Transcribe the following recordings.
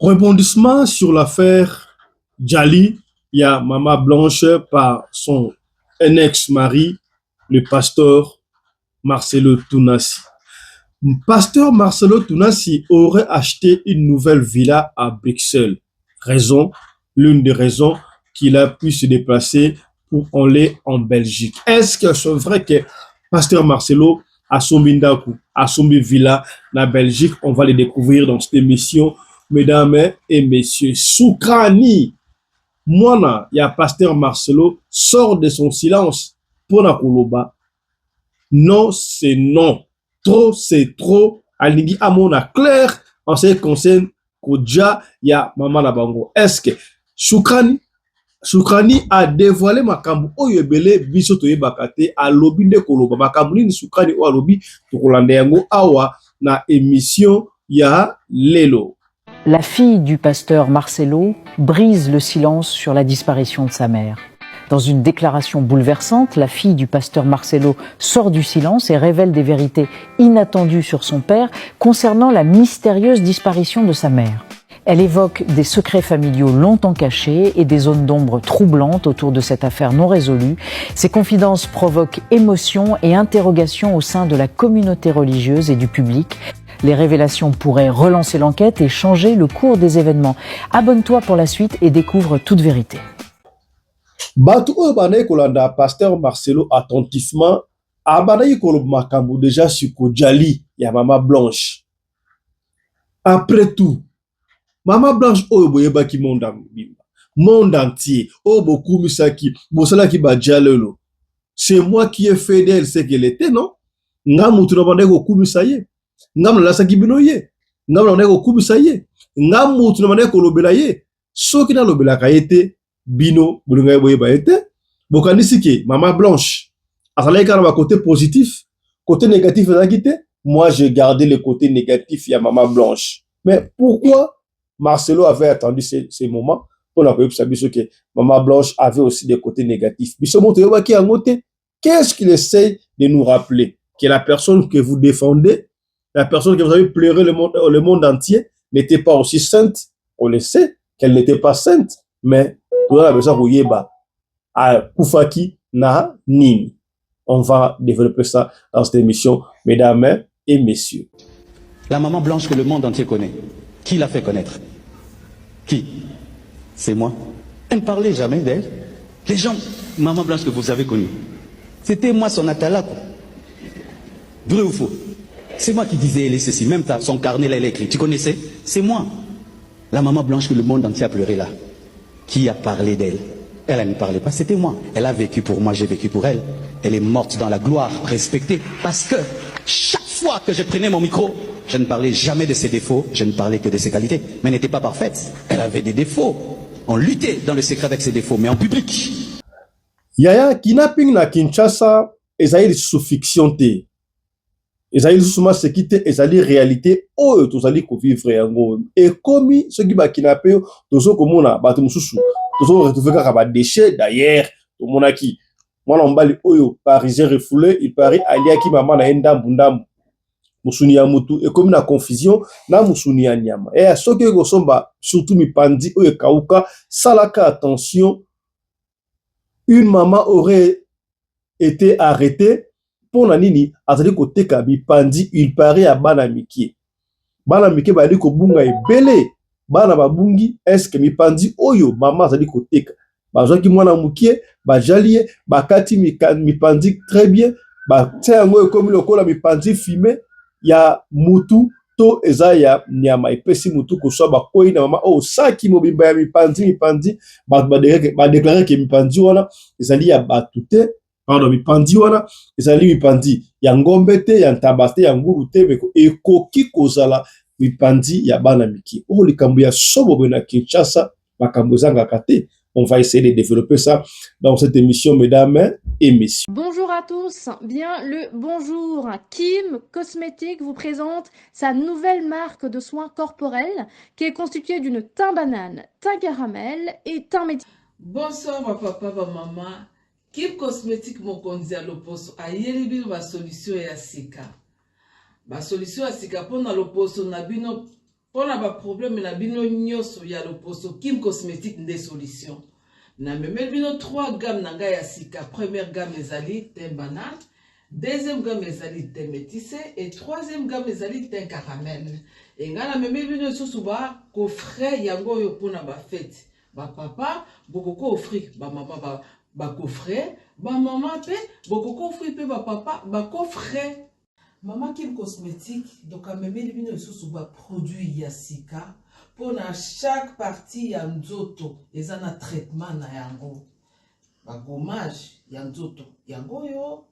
Rebondissement sur l'affaire Djali, il y a Mama Blanche par son ex-mari, le pasteur Marcelo Tounassi. Pasteur Marcelo Tounassi aurait acheté une nouvelle villa à Bruxelles. L'une des raisons qu'il a pu se déplacer pour aller en Belgique. Est-ce que c'est vrai que Pasteur Marcelo a son Mindaku, a son villa en Belgique? On va le découvrir dans cette émission, mesdames et messieurs. Soukrani, moi, il y a Pasteur Marcelo, sort de son silence pour la Koloba. Non, c'est non. Trop, c'est trop. Alingi Amona clair en ce qui concerne Kodja, il y a Maman Labango. Est-ce que Soukrani a dévoilé makambu oyebele biso toyebakate a lobby de Koloba makambu ni Soukrani o lobby to kolanda yango awa na émission ya lelo. La fille du pasteur Marcelo brise le silence sur la disparition de sa mère. Dans une déclaration bouleversante, la fille du pasteur Marcelo sort du silence et révèle des vérités inattendues sur son père concernant la mystérieuse disparition de sa mère. Elle évoque des secrets familiaux longtemps cachés et des zones d'ombre troublantes autour de cette affaire non résolue. Ces confidences provoquent émotion et interrogation au sein de la communauté religieuse et du public. Les révélations pourraient relancer l'enquête et changer le cours des événements. Abonne-toi pour la suite et découvre toute vérité. Batu oyo banayi kolanda pasteur Marcelo attentivement abanayi koloba makambo déjà sur Kodjali ya Mama Blanche. Après tout, Mama Blanche oyo boyebaki monde entier oyo bokumisaki bosalaki bajalelo. C'est moi qui ai fait d'elle ce qu'elle était, non? Nga mutu na banayi kokumisa ye. Nga mnalasaki bino ye. Nga mnayi kokumisa ye. Nga mutu na banayi kolobela ye. Soki na lobelaka ye te bino bulunga boyeba ete bokanisi ke Mama Blanche azalaki kana ba côté positif, côté négatif ezalaki te. Moi j'ai gardé le côté négatif ya Mama Blanche. Mais pourquoi Marcelo avait attendu ces moments pour la koyebisa biso ke Mama Blanche avait aussi des côtés négatifs? Biso moto yobaki yango te. Qu'est-ce qu'il essaie de nous rappeler? Que la personne que vous défendez, la personne que vous avez pleuré le monde entier n'était pas aussi sainte. On le sait qu'elle n'était pas sainte, mais na nini. On va développer ça dans cette émission, mesdames et messieurs. La Maman Blanche que le monde entier connaît, qui l'a fait connaître? Qui? C'est moi. Elle ne parlait jamais d'elle. Les gens, Maman Blanche que vous avez connue, c'était moi son atala. Vrai ou faux? C'est moi qui disais elle est ceci, même son carnet là elle écrit. Tu connaissais? C'est moi. La Maman Blanche que le monde entier a pleuré là. Qui a parlé d'elle? Elle ne parlait pas, c'était moi. Elle a vécu pour moi, j'ai vécu pour elle. Elle est morte dans la gloire, respectée. Parce que chaque fois que je prenais mon micro, je ne parlais jamais de ses défauts, je ne parlais que de ses qualités. Mais elle n'était pas parfaite, elle avait des défauts. On luttait dans le secret avec ses défauts, mais en public. Yaya, kidnapping na Kinshasa, ezali sous-fiction te. Ezali sous-ma sekite, ezali réalité, oyo tozali ko vivre yango. Et komi, ceux qui ba kidnapper, tozo komona, bato mususu. Tozo retrouver kaka ba déchets, d'ailleurs, tomonaki. Mwana mbali oyo, parisien refoulé, il paraît aliaki maman na ndambu. Musuni ya mutu, et comme na confusion, na musuni ya nyama. Et à ceux qui ressemblent, surtout mi pandi, oyo kauka, salaka attention, une maman aurait été arrêtée pour la nini, azali koteka mi pandi, il paraît à Banamiki. Banamiki ba liko bunga ebele, bana babungi, est-ce que mi pandi oyo, maman azali koteka. Bazwaki mwana mukie, bajalie, bakati mi pandi très bien, ba tsango comme le kola mi pandi fumé. Ya mutu to eza ya nyama epesi mutu kuswa bakoi na mama o saki mobimba ya mipandi ba déclarer que mipandi wana ezali ya batute pardon mipandi wana ezali mipandi ya ngombe te ya ntabate ya nguru te meko ekoki kozala mipandi ya bana miki o likambo ya sobo na Kinshasa makambo zanga kate. On va essayer de développer ça dans cette émission, mesdames et messieurs. Bonjour à tous, bien le bonjour. Kim Cosmétique vous présente sa nouvelle marque de soins corporels qui est constituée d'une thym banane, thym caramel et thym métis. Bonsoir ma papa, ma maman. Kim Cosmétique mon konzi à l'opposo a yelibi ma solution ya sika. Ma solution ya sika pour na l'opposo na bino Pour na problème na bino nyoso ya loposo Kim Cosmétique des solutions. Na memel bino 3 gammes na ngai ya sika. Première gamme ezali thym banane, deuxième gamme ezali thym métissé et troisième gamme ezali thym caramel. Et nga na memel bino susu ba coffret yango yo pona ba fête. Ba papa bokoko offrir ba maman ba coffret, ba maman pe bokoko offrir pe ba papa ba coffret. Maman Kim Cosmétique, donc à même les bino sous ba produit yasika pour na chaque partie ya nzoto et un traitement na yango. Ba gommage ya nzoto yango yo.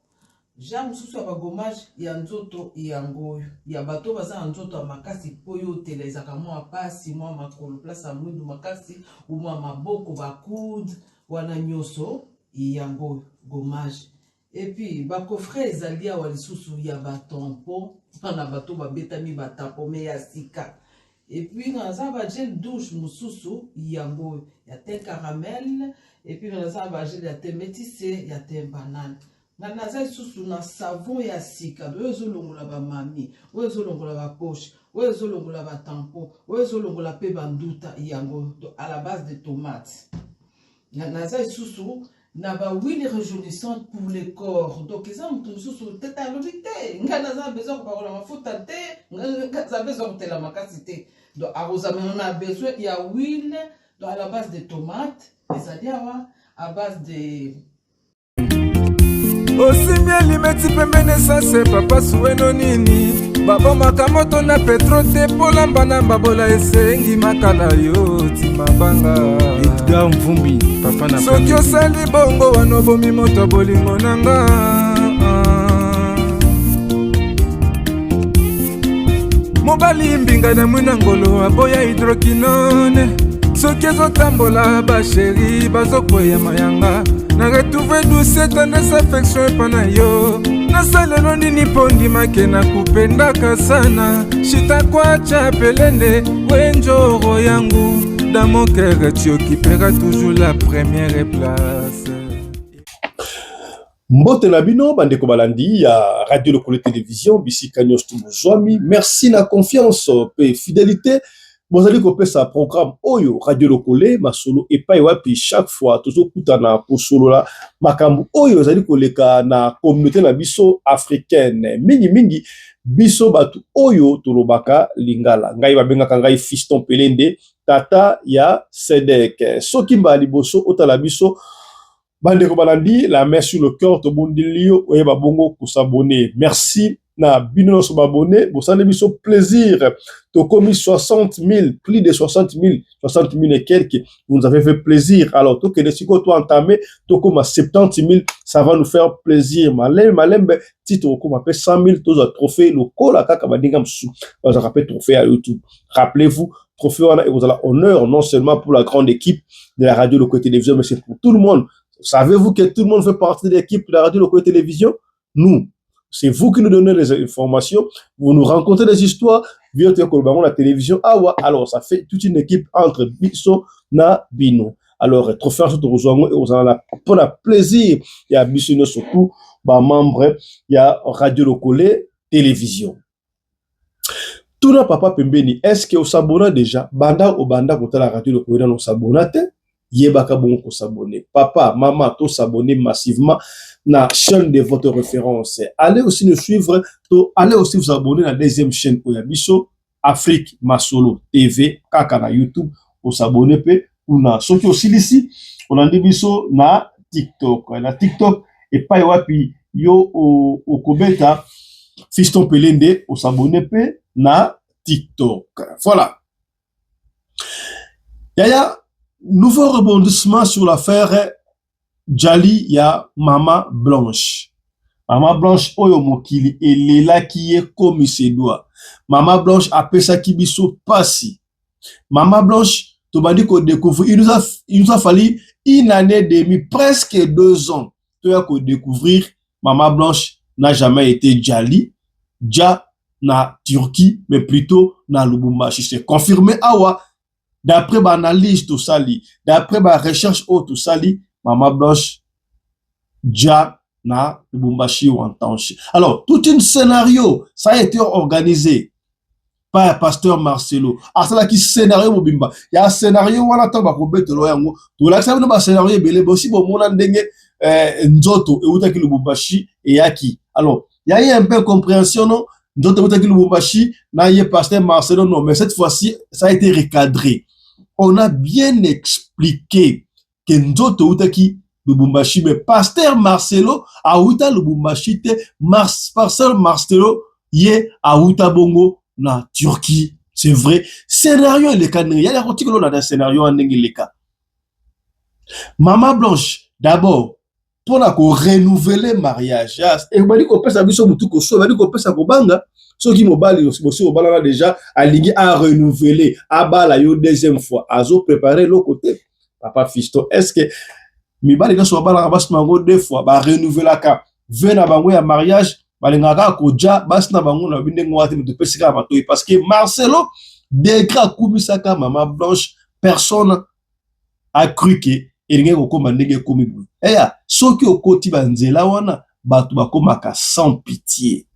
J'aime sous ba gommage ya nzoto yango ya bato baza nzoto makasi poyo teleza kama pasi moi makolo place à mwindu makasi ou moi maboko ba coude wana nyoso yango gommage. Et puis, ba coffret ezali awa lisusu ya ba tampon, na bato ba betami ba tampon me ya sika. Et puis, naza ba gel douche mususu yango ya thym caramel, et puis naza ba gel ya thym métissé, ya thym banane. Naza lisusu na savon ya sika, oyo longola ba mami, oyo longola ba poche, oyo longola ba tampon, oyo longola pe ba nduta yango à la base de tomates. Naza lisusu na ba huile rajeunissante pour le corps. Donc ils ont tout sous tête à l'obité. Ngana besoin par la mafuta te, ngana besoin de la macacité. Donc arrosament on a besoin il y a huile à la base de tomates, c'est-à-dire à base de aussi bien limeti pembene sase papa sueno nini babo makamoto na petro te polamba na babola esengi makala yo timabanga Edgar Mvumbi papa na soki osali bongo wana bomi moto bolingo nanga mobali mbinga na mwina ngolo aboya hydroquinone soki ezotambola basheri bazokoya mayanga na retrouve douce tendresse affection epana yo nasalelo nini mpo ndimake na kupendaka sana shitakwacha pelende wenjoro yangu dans mon cœur tu occuperas toujours la première place. Mbote na bino bandeko balandi ya Radio Lokole Télévision bisika nyos tumuzwami, merci na confiance pe fidélité. Bozali kopesa programme oyo Radio Lokole masolo epai wapi chaque fois toujours kutana pour solo la makambu oyo zali koleka na communauté na biso africaine mingi biso batu oyo tolobaka lingala ngai babengaka ngai Fiston Pelende tata ya Sedek soki mbali boso otala biso bandeko balandi la main sur le cœur to bondilio oye babongo pour s'abonner merci na bino so babonné bosane biso plaisir to commis 60 000 plus de 60 000 et quelques vous nous avez fait plaisir alors to que les siko to entamé to comme 70 000 ça va nous faire plaisir malembe titre comme appelle 100 000 to trophée le kola kaka badinga msu ça rappelle trophée à YouTube rappelez-vous trophée on a et vous avez honneur non seulement pour la grande équipe de la Radio Lokole Télévision mais c'est pour tout le monde. Savez-vous que tout le monde fait partie de l'équipe de la Radio Lokole Télévision? Nous, c'est vous qui nous donnez les informations, vous nous racontez des histoires, via la télévision. Ah ouais, alors ça fait toute une équipe entre Biso na Bino. Alors, trophée en et vous en avez pour le plaisir. Il y a Biso surtout, membre, il y a Radio Lokole Télévision. Tout le papa Pembeni, est-ce que vous s'abonnez déjà? Banda ou banda contre la Radio Lokole, nous s'abonnez? Yebaka bon ko s'abonner. Papa, maman, tous s'abonner massivement na chaîne de votre référence. Allez aussi nous suivre, allez aussi vous abonner à la deuxième chaîne Oyabiso Afrique Masolo TV kaka na YouTube pour s'abonner pe ou na soki aussi ici on a dit biso na TikTok. Na TikTok et pas wapi yo au kobeta Fiston Pelende pour s'abonner pe na TikTok. Voilà. Yaya nouveau rebondissement sur l'affaire Djali ya Mama Blanche. Mama Blanche oyo mokili elela qui est comme se doit. Mama Blanche appelle ça kibiso passi. Mama Blanche to bandi ko découvrir il nous a fallu une année et demie presque 2 ans pour découvrir Mama Blanche n'a jamais été Djali Dja na Turquie mais plutôt na Lubumbashi. C'est confirmé awa. D'après ma analyse tout ça, d'après ma recherche tout ça, Mama Blanche, Dja na Lubumbashi ou en Tanche. Alors, tout un scénario, ça a été organisé. pas pasteur Marcelo. Asala qui scénario mobimba. Il y a un scénario wana tamba ko betelo yango. To la sabu ba scénario belé bosi bo mona ndenge nzoto e utaki Lubumbashi et yaki. Alors, il y a eu un peu de compréhension non. Nzoto utaki Lubumbashi na yé pasteur Marcelo non, mais cette fois-ci ça a été recadré. On a bien expliqué que nzoto utaki Lubumbashi mais pasteur Marcelo a uta Lubumbashi te pasteur Marcelo yé a uta bongo na Turquie, c'est vrai. Scénario il est cadré. Il y a des articles dans le scénario en anglais. Maman Blanche, d'abord, pour la renouveler mariage. Et on dit qu'on peut s'habiller sur tout on dit qu'on peut s'abanga. Ceux qui m'oballent aussi au bal déjà aligné à renouveler, à balayer deuxième fois, à zo préparer l'autre côté. Papa Fisto, est-ce que mi bal les sur bal rabas mango deux fois, ba renouveler la cap. Venez à bango ya mariage. Balengaka koja basna bango na binde ngwati de pesika matoi parce que Marcelo décra kumisaka Maman Blanche personne a cru que il ko koma ndenge komi bu eya soki okoti banzela wana batu bakomaka sans pitié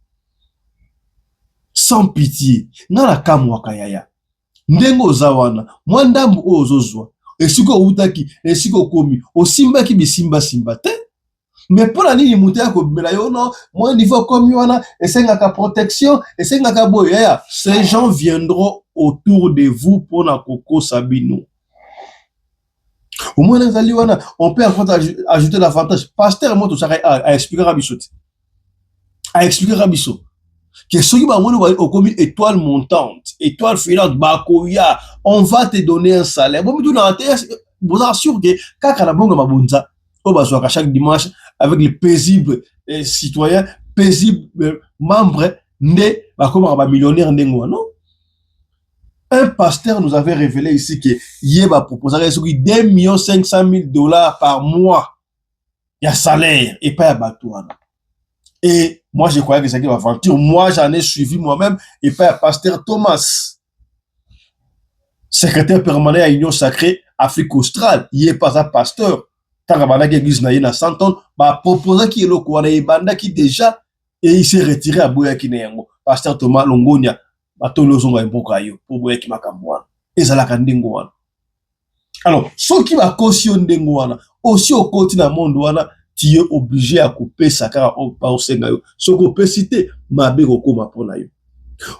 ngala kamwaka yaya ndengo ozawana mwandambu ozozwa esiko utaki esiko komi osimbaki bisimba simba te. Mais pour la ligne mouté à non, moi niveau comme yana, et c'est la protection, et c'est la boya. Ces gens viendront autour de vous pour la coco sabino. Au moins les aliwana, on peut ajouter l'avantage. Pasteur moi tout ça à expliquer Rabisso. À expliquer Rabisso. Que ceux qui au comme étoile montante, étoile filante, bakoya, on va te donner un salaire. Bon, mais tout dans vous assure que quand la bonne mabunza. On va jouer à chaque dimanche avec les paisibles citoyens, paisibles membres, nés, comme un millionnaire, non? Un pasteur nous avait révélé ici que il va proposer $2 500 000 par mois. Il y a salaire et pas à Batouana. Et moi, je croyais que c'était une aventure. Moi, j'en ai suivi moi-même et pas à pasteur Thomas, secrétaire permanent à l'Union Sacrée Afrique Australe. Il n'est pas un pasteur. Tangabanaki église na yena 100 tonnes, ba proposa ki eloko wana ebanda ki déjà et il s'est retiré à Boyaki Neyango. Pasteur Thomas Longonia, batolo zonga mboka yo pour Boyaki makamwana. Ezalaka ndengo wana. Alors, ceux qui va caution ndengo wana, aussi au côté na monde wana, tu es obligé à couper sa car au senga yo. Ce qu'on peut citer, mabe kokoma pona yo.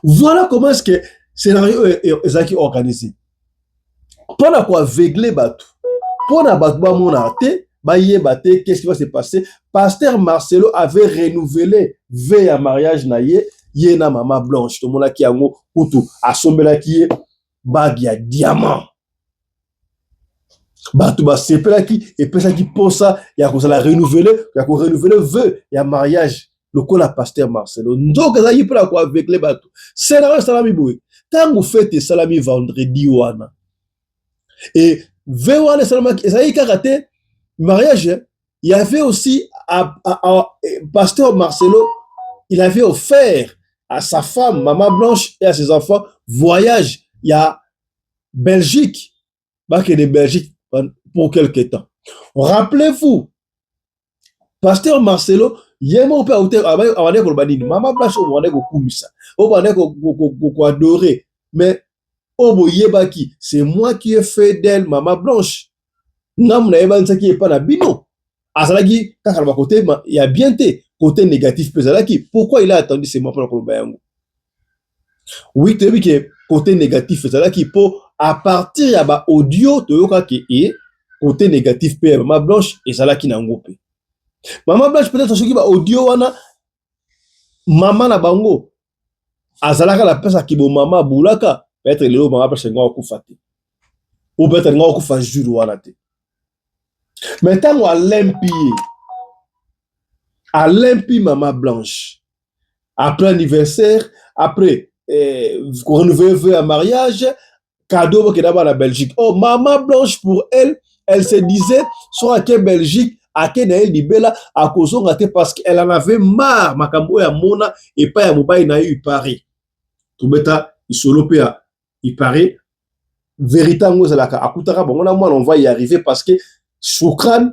Voilà comment est-ce que scénario est organisé. Pendant quoi aveugler batou. Pour la batba mon arte, qu'est-ce qui va se passer? Pasteur Marcelo avait renouvelé veille à mariage naie, yena Maman Blanche, tout le monde qui a un couteau, à son bel qui est bague à diamant. Batou ba sepela qui et pesa qui pour ça, il y a qu'on la renouveler, il y a qu'on renouveler veille à mariage. Le col à pasteur Marcelo. Donc ça y peut la quoi avec les bateaux. C'est la salami boy. Tant vous faites salami vendredi wana. Et Véouane Salama, ça y est, karaté, mariage, il y avait aussi à pasteur Marcelo, il avait offert à sa femme, Maman Blanche, et à ses enfants, voyage, il y a Belgique, bah, qu'il y a de Belgique pour quelques temps. Rappelez-vous, pasteur Marcelo, il y a mon père, Maman Blanche, on va dire qu'on adorer, mais Obo Yebaki, c'est moi qui ai fait d'elle Maman Blanche. Nam na yeba nsa qui est pas na bino. Azalaki, quand elle va côté, il y a bien été côté négatif Pezalaki. Pourquoi il a attendu ces mois pour le problème? Oui, tu as vu que côté négatif Pezalaki, pour à partir de ba audio, tu as vu que côté négatif Maman Blanche et Zalaki na ngopé. Maman Blanche peut-être ce qui va audio wana maman na bango. Azalaka la pesa ki bo mama bulaka. Peut-être le maman Blanche ngwa okufati. Ou peut-être ngwa okufa juru wana te. Mais tant à l'impi Maman Blanche, après anniversaire, après renouveler vœu à mariage, cadeau qui d'abord la Belgique. Oh, Maman Blanche pour elle, elle se disait soit à quelle Belgique, à quelle elle dit bella, à cause de parce qu'elle en avait marre, makambo ya mona et pas ya mobile na eu Paris. Tout bêta, il solopé à il paraît véritablement c'est la cas. Akutara bon on va y arriver parce que Choukran,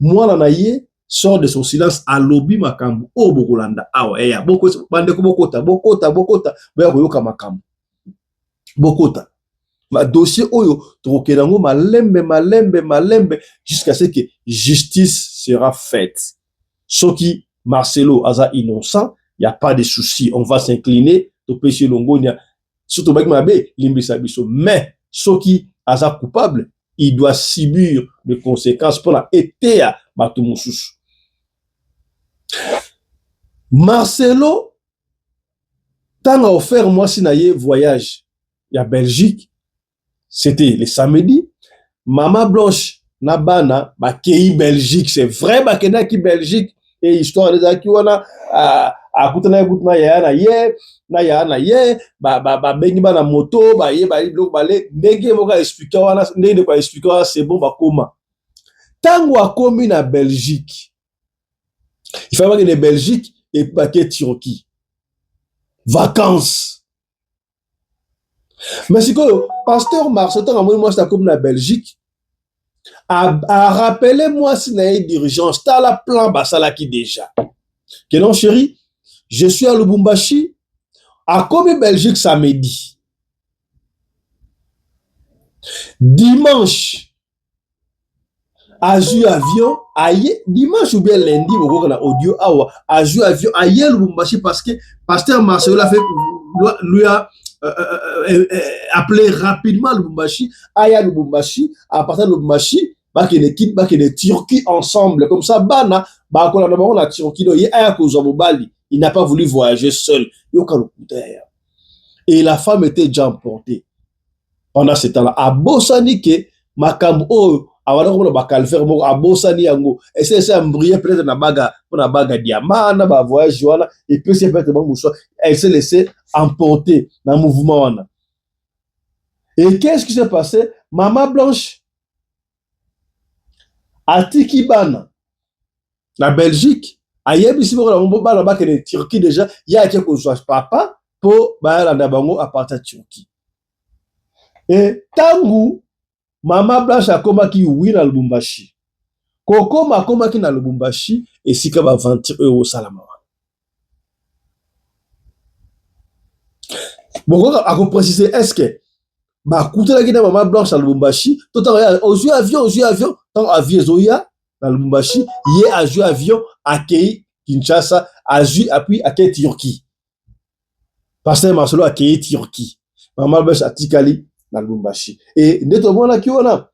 moi l'anaïe, sort de son silence à lobby makambu. Oh, Bokolanda. Ah ouais, beaucoup, bande bokota, boya koyoka makambu. bokota ma dossier oyo trokerango malembe jusqu'à ce que justice sera faite. Soki Marcelo aza innocent, il y a pas de souci, on va s'incliner to péché longonia surtout baki mabe limbisa biso, mais soki aza coupable, il doit subir les conséquences pour la etea bato mususu. Marcelo tant a offert moi sinaye voyage ya Belgique. C'était le samedi. Maman Blanche Nabana, Bakei Belgique, c'est vrai, Bakena qui Belgique, et histoire des Akiwana, à Koutana Koutana Yana Ye, Bengi Bana moto, Baye, Nege Moka expliquer, Nege quoi expliquer, c'est bon, Bakoma. Tango a commis na Belgique, il faut avoir une Belgique et Baké Turquie. Vacances. Mais si que pasteur Marcelo moi c'est comme la Belgique a rappelé moi si na d'urgence t'as la plan basala qui déjà que non chérie je suis à Lubumbashi à comme Belgique samedi dimanche à jouer avion aïe dimanche ou bien lundi beaucoup na audio à jouer avion aïe Lubumbashi parce que pasteur Marcelo l'a fait lui a appeler rapidement Lubumbashi, Aya Lubumbashi, à partir de Lubumbashi, bah que les Turquie ensemble, comme ça, Bana, bah qu'on a d'abord la Turquie, il n'a pas voulu voyager seul, et la femme était déjà emportée pendant ce temps-là. À Bossanike, Makambo, alors calvaire à Bosani yango et c'est embrayé peut-être na baga diamant na ba voyage wana et puis c'est peut-être bon elle s'est laissée emporter dans le mouvement wana. Et qu'est-ce qui s'est passé? Maman Blanche a Tikibana la Belgique ayebi si boko na bana ba que Turquie déjà il y a quelque chose papa pour ba la bango à partir de Turquie. Et tangu Maman Blanche a komaki oui na Lubumbashi. Koko ma komaki na Lubumbashi et si ka ba 20 € salama. Bon, à préciser est-ce que ba koutela ki na Maman Blanche à Lubumbashi, tout en jouer avion, tant avion zoya na Lubumbashi, hier a joué avion à Kinshasa, a joué puis à Turquie. Pasteur Marcelo a Turquie. Maman Blanche a Tikali dans Lubumbashi. Et nettement là qui on a.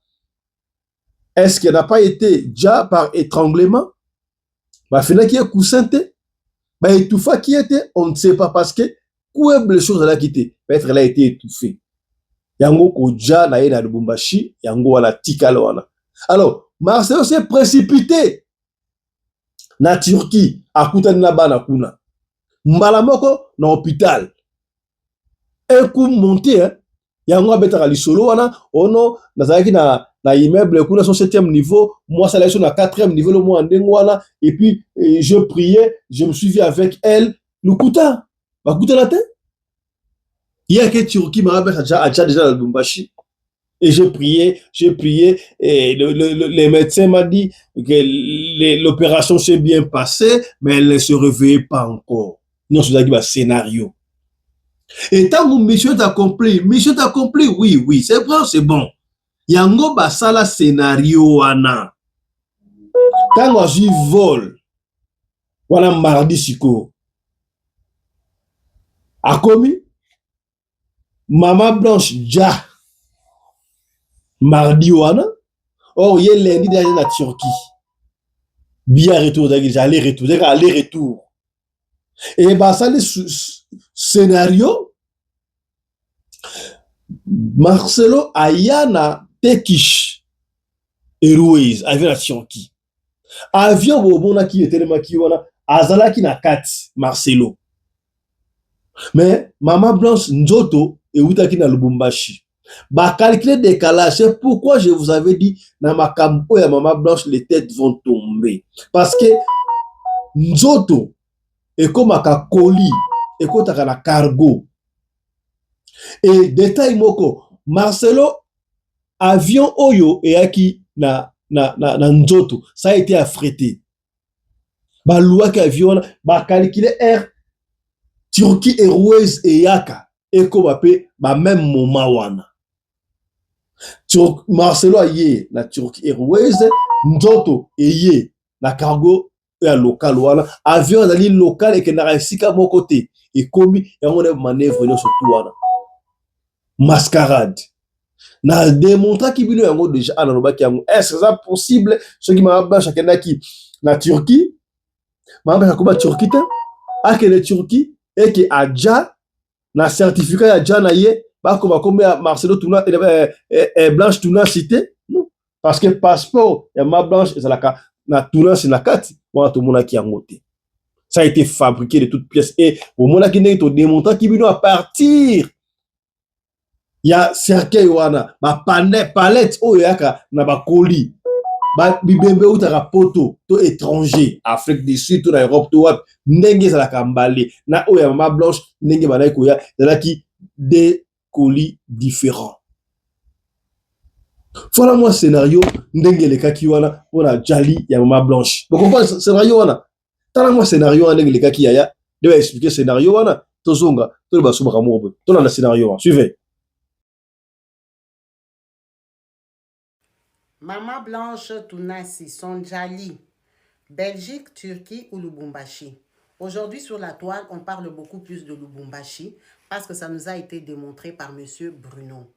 Est-ce qu'elle n'a pas été déjà par étranglement? Bah finalement qui est coussinte. Bah étouffa qui était, on ne sait pas parce que quoi blessure elle a quitté. Peut-être elle a été étouffée. Yango koja na ina Lubumbashi, yango wala tikala wana. Alors, Marcelo s'est précipité na Turquie, à kutani na bana kuna. Mbala moko na hôpital. Un coup monté hein. Yango abetaka lisolo wana ono nazalaki na immeuble kuna son 7e niveau, moi ça allait sur na 4e niveau le mois ndengo wana et puis je priais, je me suis vu avec elle lukuta bakuta la tête. Il y a que Turquie m'a déjà dans Lubumbashi et j'ai prié et les médecins m'a dit que l'opération s'est bien passée mais elle ne se réveillait pas encore. Non, c'est un scénario. Et tant que mission accompli, oui, c'est bon, c'est bon. Yango basala scénario wana. Tant que j'y vole, voilà mardi siko. A commis, Maman Blanche ja mardi wana. Or il y a lundi derrière la Turquie. Bien retour, aller-retour. Et bah ça les scénario Marcelo Ayana Tekish Airways avion la Turquie. Avion bobona qui était tellement qui wana azala ki na 4 Marcelo. Mais Maman Blanche Nzoto et utaki na Lubumbashi. Ba calculer décalage, c'est pourquoi je vous avais dit na makambo ya Maman Blanche les têtes vont tomber parce que Nzoto et comme à colis et comme à cargo et détail moko Marcelo avion oyo et aki na Nzoto ça a été affrété ba loi qu'avion ba calculer air Turquie Airways et yaka et comme appelé même moment wana. Marcelo aye na Turkey Airways, nzoto eye na cargo ya local wana, avion azali local ekendaka esika moko te, ekomi yango na manœuvre nyonso tu wana. Mascarade. Na démontraki bino yango déjà analobaki yango. Est-ce que ça possible ce qui m'a blanche akendaki na Turquie? Ma blanche akoma Turquie te, akende Turquie et que adja na certificat ya adja na ye ba koma kombe Marcelo Tuna Blanche Tuna cité. Non, parce que passeport ya ma blanche ezalaka na Tuna sinakati wana to monaki yango te. Ça a été fabriqué de toutes pièces et au monaki ndenge to démontraki bino à partir ya cercueil wana ba palette oyo yaka na ba colis ba bibembe utaka poto to étranger Afrique du Sud to na Europe to wap ndenge ezalaka mbale na oyo ya mama blanche ndenge banayi koya ezalaki des colis différents. Voilà moi scénario ndenge elekaki wana mpona jali ya mama blanche. Vous comprenez scénario wana? Tala moi scénario wana ndenge elekaki yaya deba expliquer scénario wana tozonga to ba soba kamobo to na scénario wana. Suivez. Maman Blanche Tunasi, Sonjali, Belgique, Turquie ou Lubumbashi. Aujourd'hui sur la toile, on parle beaucoup plus de Lubumbashi parce que ça nous a été démontré par monsieur Bruno.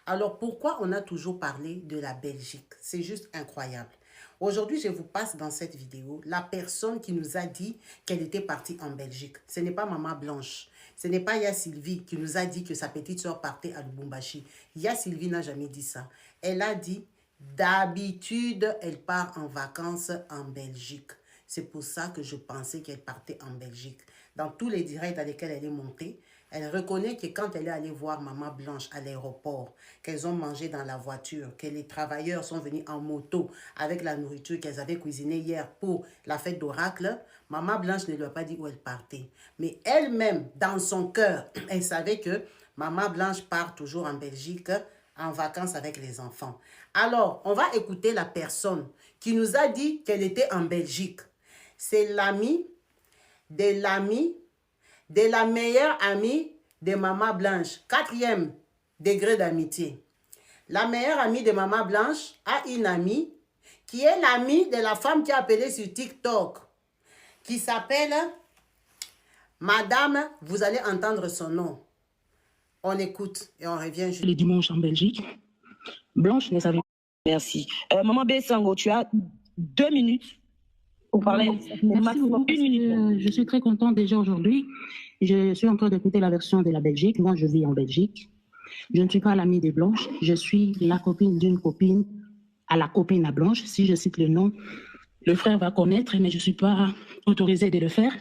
Alors pourquoi on a toujours parlé de la Belgique? C'est juste incroyable. Aujourd'hui, je vous passe dans cette vidéo la personne qui nous a dit qu'elle était partie en Belgique. Ce n'est pas Maman Blanche. Ce n'est pas Ya Sylvie qui nous a dit que sa petite soeur partait à Lubumbashi. Ya Sylvie n'a jamais dit ça. Elle a dit d'habitude, elle part en vacances en Belgique. C'est pour ça que je pensais qu'elle partait en Belgique. Dans tous les directs dans lesquels elle est montée, elle reconnaît que quand elle est allée voir Maman Blanche à l'aéroport, qu'elles ont mangé dans la voiture, que les travailleurs sont venus en moto avec la nourriture qu'elles avaient cuisinée hier pour la fête d'Oracle, Maman Blanche ne lui a pas dit où elle partait. Mais elle-même, dans son cœur, elle savait que Maman Blanche part toujours en Belgique en vacances avec les enfants. Alors, on va écouter la personne qui nous a dit qu'elle était en Belgique. C'est l'ami de la meilleure amie de Maman Blanche. 4e degré d'amitié. La meilleure amie de Maman Blanche a une amie qui est l'amie de la femme qui a appelé sur TikTok, qui s'appelle Madame, vous allez entendre son nom. On écoute et on revient juste. Le dimanche en Belgique. Blanche ne savait pas. Merci. Maman Bessango, tu as 2 minutes pour parler. Maximum 1 minute. Je suis très contente déjà aujourd'hui. Je suis en train d'écouter la version de la Belgique. Moi, je vis en Belgique. Je ne suis pas l'amie de Blanche. Je suis la copine d'une copine à la copine à Blanche. Si je cite le nom, le frère va connaître, mais je ne suis pas autorisée de le faire.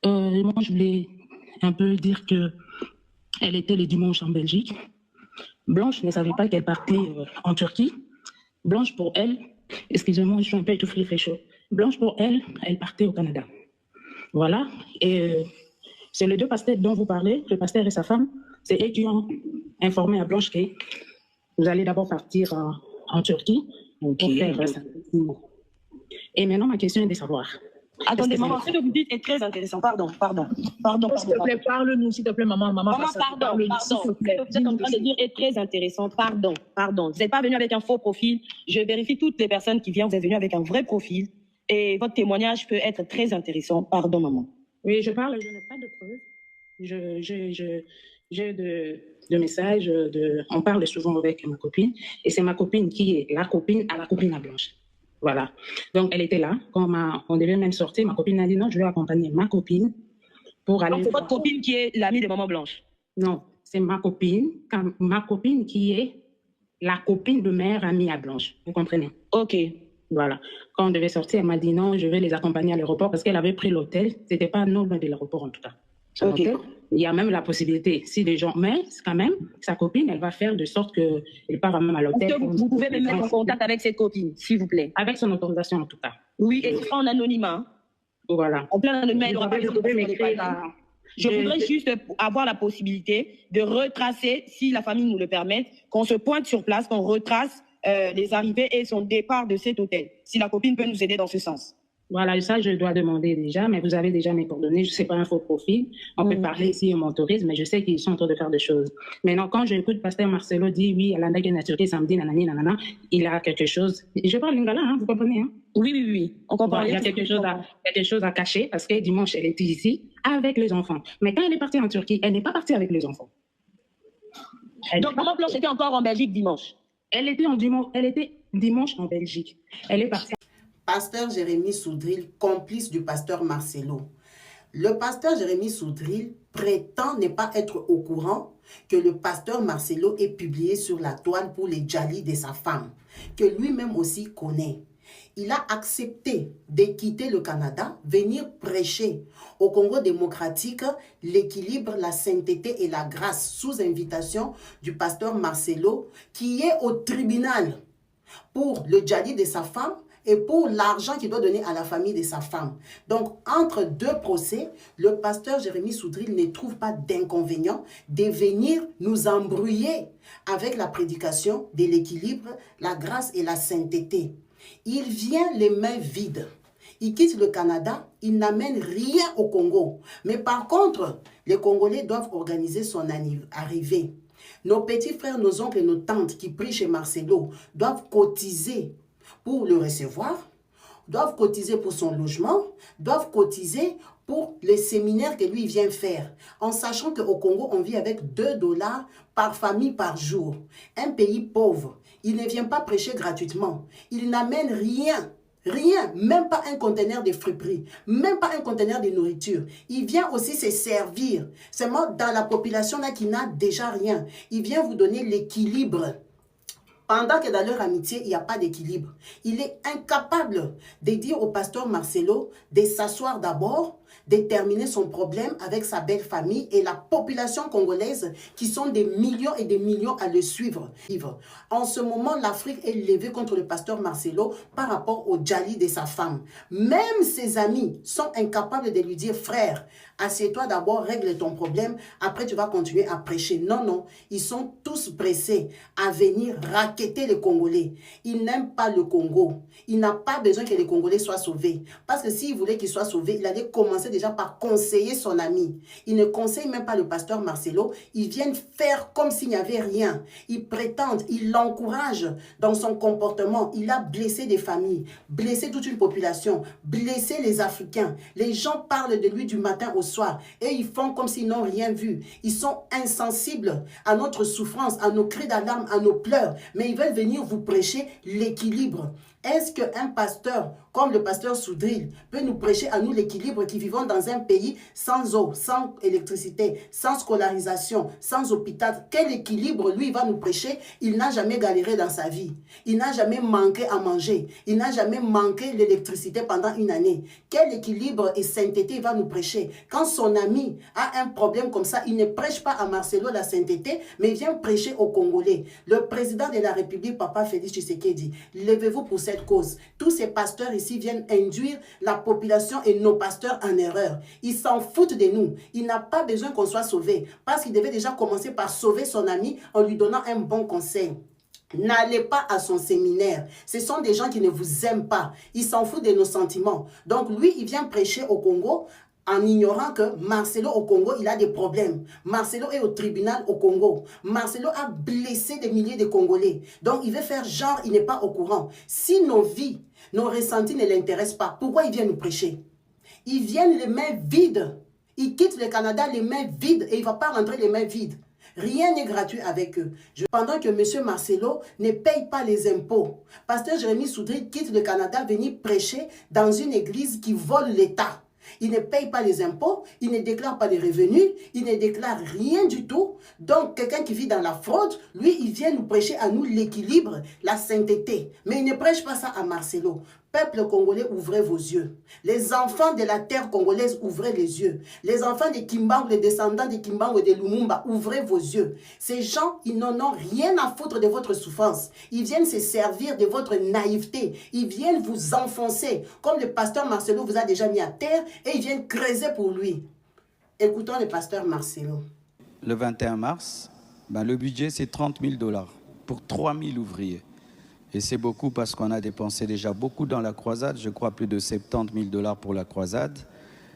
Moi, je voulais un peu dire que elle était le dimanche en Belgique. Blanche ne savait pas qu'elle partait en Turquie. Blanche, pour elle, excusez-moi, je suis un peu étouffée, il fait chaud. Blanche, pour elle, elle partait au Canada. Voilà. Et c'est les 2 pasteurs dont vous parlez, le pasteur et sa femme. C'est eux qui ont informé à Blanche que vous allez d'abord partir en Turquie pour faire ça. Et maintenant, ma question est de savoir. Attendez, maman, ce que vous dites est très intéressant. Pardon. S'il te plaît, parle-nous, s'il te plaît, maman. Maman, pardon. S'il te plaît. Vous êtes en train de dire est très intéressant. Pardon. Vous n'êtes pas venu avec un faux profil. Je vérifie toutes les personnes qui viennent. Vous êtes venu avec un vrai profil. Et votre témoignage peut être très intéressant. Pardon, maman. Oui, je parle, je n'ai pas de preuves. J'ai de messages. On parle souvent avec ma copine. Et c'est ma copine qui est la copine à Blanche. Voilà. Donc, elle était là. Quand on devait même sortir, ma copine a dit non, je vais accompagner ma copine pour aller. Donc, c'est votre copine qui est l'amie de Maman Blanche? Non, c'est ma copine qui est la copine de meilleure amie à Blanche. Vous comprenez? Ok. Voilà. Quand on devait sortir, elle m'a dit non, je vais les accompagner à l'aéroport parce qu'elle avait pris l'hôtel. C'était pas non loin de l'aéroport en tout cas. Ok. Il y a même la possibilité, si les gens, mais quand même, sa copine, elle va faire de sorte qu'elle part même à l'hôtel. Est-ce que vous pouvez me mettre en contact avec cette copine, s'il vous plaît? Avec son autorisation en tout cas. Oui, et en anonymat. Voilà. En plein anonymat, il n'aura pas de. Je voudrais juste avoir la possibilité de retracer, si la famille nous le permet, qu'on se pointe sur place, qu'on retrace les arrivées et son départ de cet hôtel. Si la copine peut nous aider dans ce sens. Voilà, ça, je dois demander déjà, mais vous avez déjà mes coordonnées. Je ne sais pas un faux profil. On peut parler si on m'autorise, mais je sais qu'ils sont en train de faire des choses. Maintenant, quand j'écoute Pasteur Marcelo dire oui, à l'Anda Turquie samedi, nanani, nanana, il a quelque chose. Je parle lingala, hein, vous comprenez, hein? Oui. On comprend. Bon, il y a quelque chose à cacher parce que dimanche, elle était ici avec les enfants. Mais quand elle est partie en Turquie, elle n'est pas partie avec les enfants. Donc, Maman Blanche était encore en Belgique dimanche. Elle était dimanche en Belgique. Elle est partie. Pasteur Jérémy Soudril, complice du pasteur Marcelo. Le pasteur Jérémy Soudril prétend ne pas être au courant que le pasteur Marcelo est publié sur la toile pour les djalis de sa femme, que lui-même aussi connaît. Il a accepté de quitter le Canada, venir prêcher au Congo démocratique l'équilibre, la sainteté et la grâce sous invitation du pasteur Marcelo qui est au tribunal pour le djali de sa femme et pour l'argent qu'il doit donner à la famille de sa femme. Donc, entre deux procès, le pasteur Jérémy Soudril ne trouve pas d'inconvénient de venir nous embrouiller avec la prédication de l'équilibre, la grâce et la sainteté. Il vient les mains vides. Il quitte le Canada, il n'amène rien au Congo. Mais par contre, les Congolais doivent organiser son arrivée. Nos petits frères, nos oncles et nos tantes qui prient chez Marcelo doivent cotiser pour le recevoir, doivent cotiser pour son logement, doivent cotiser pour les séminaires que lui vient faire, en sachant qu'au Congo, on vit avec 2 $ par famille par jour. Un pays pauvre, il ne vient pas prêcher gratuitement, il n'amène rien. Rien, même pas un conteneur de friperie, même pas un conteneur de nourriture. Il vient aussi se servir. C'est moi dans la population là qui n'a déjà rien. Il vient vous donner l'équilibre. Pendant que dans leur amitié, il n'y a pas d'équilibre. Il est incapable de dire au pasteur Marcelo de s'asseoir d'abord, de terminer son problème avec sa belle famille et la population congolaise qui sont des millions et des millions à le suivre. En ce moment, l'Afrique est levée contre le pasteur Marcelo par rapport au djali de sa femme. Même ses amis sont incapables de lui dire « Frère, assieds-toi d'abord, règle ton problème, après tu vas continuer à prêcher. » Non, ils sont tous pressés à venir raqueter les Congolais. Ils n'aiment pas le Congo. Il n'a pas besoin que les Congolais soient sauvés. Parce que s'il voulait qu'ils soient sauvés, il allait commencer déjà par conseiller son ami. Il ne conseille même pas le pasteur Marcelo. Ils viennent faire comme s'il n'y avait rien. Ils prétendent, ils l'encouragent dans son comportement. Il a blessé des familles, blessé toute une population, blessé les Africains. Les gens parlent de lui du matin au soir et ils font comme s'ils n'ont rien vu. Ils sont insensibles à notre souffrance, à nos cris d'alarme, à nos pleurs. Mais ils veulent venir vous prêcher l'équilibre. Est-ce qu'un pasteur comme le pasteur Soudril peut nous prêcher à nous l'équilibre qui vivons dans un pays sans eau, sans électricité, sans scolarisation, sans hôpital? Quel équilibre lui va nous prêcher? Il n'a jamais galéré dans sa vie. Il n'a jamais manqué à manger. Il n'a jamais manqué l'électricité pendant une année. Quel équilibre et sainteté il va nous prêcher? Quand son ami a un problème comme ça, il ne prêche pas à Marcelo la sainteté, mais il vient prêcher aux Congolais. Le président de la République, Papa Félix Tshisekedi, levez-vous pour cette cause. Tous ces pasteurs ici viennent induire la population et nos pasteurs en erreur. Ils s'en foutent de nous. Il n'a pas besoin qu'on soit sauvé parce qu'il devait déjà commencer par sauver son ami en lui donnant un bon conseil. N'allez pas à son séminaire. Ce sont des gens qui ne vous aiment pas. Ils s'en foutent de nos sentiments. Donc lui, il vient prêcher au Congo en ignorant que Marcelo au Congo, il a des problèmes. Marcelo est au tribunal au Congo. Marcelo a blessé des milliers de Congolais. Donc, il veut faire genre, il n'est pas au courant. Si nos vies, nos ressentis ne l'intéressent pas, pourquoi il vient nous prêcher? Ils viennent les mains vides. Ils quittent le Canada les mains vides et il ne va pas rentrer les mains vides. Rien n'est gratuit avec eux. Pendant que M. Marcelo ne paye pas les impôts, pasteur Jérémy Soudril quitte le Canada venir prêcher dans une église qui vole l'État. Il ne paye pas les impôts, il ne déclare pas les revenus, il ne déclare rien du tout. Donc, quelqu'un qui vit dans la fraude, lui, il vient nous prêcher à nous l'équilibre, la sainteté. Mais il ne prêche pas ça à Marcelo. Peuple congolais, ouvrez vos yeux. Les enfants de la terre congolaise, ouvrez les yeux. Les enfants de Kimbangu, les descendants de Kimbangu et de Lumumba, ouvrez vos yeux. Ces gens, ils n'en ont rien à foutre de votre souffrance. Ils viennent se servir de votre naïveté. Ils viennent vous enfoncer, comme le pasteur Marcelo vous a déjà mis à terre, et ils viennent creuser pour lui. Écoutons le pasteur Marcelo. Le 21 mars, le budget c'est 30 000 $ pour 3 000 ouvriers. Et c'est beaucoup parce qu'on a dépensé déjà beaucoup dans la croisade, je crois plus de 70 000 $ pour la croisade,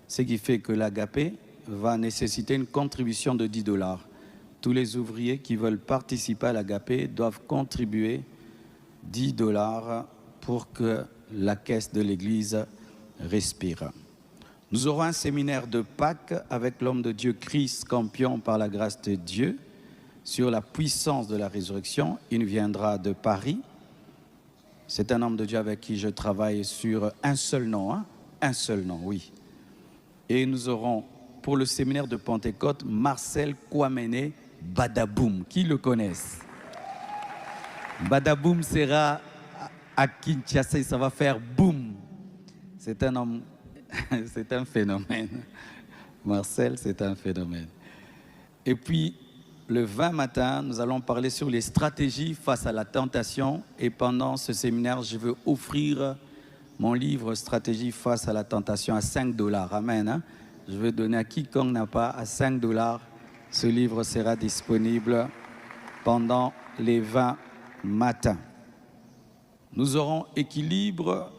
ce qui fait que l'Agapé va nécessiter une contribution de 10 $. Tous les ouvriers qui veulent participer à l'Agapé doivent contribuer 10 $ pour que la caisse de l'Église respire. Nous aurons un séminaire de Pâques avec l'homme de Dieu Christ Campion par la grâce de Dieu sur la puissance de la résurrection. Il viendra de Paris. C'est un homme de Dieu avec qui je travaille sur un seul nom, hein? Un seul nom, oui. Et nous aurons pour le séminaire de Pentecôte Marcel Kwamene Badaboum. Qui le connaissent? Badaboum sera à Kinshasa et ça va faire boum. C'est un homme, c'est un phénomène. Marcel, c'est un phénomène. Et puis, le 20 matin, nous allons parler sur les stratégies face à la tentation. Et pendant ce séminaire, je veux offrir mon livre « Stratégie face à la tentation » à 5 $. Amen. Hein? Je veux donner à quiconque n'a pas à 5 $. Ce livre sera disponible pendant les 20 matins. Nous aurons équilibre.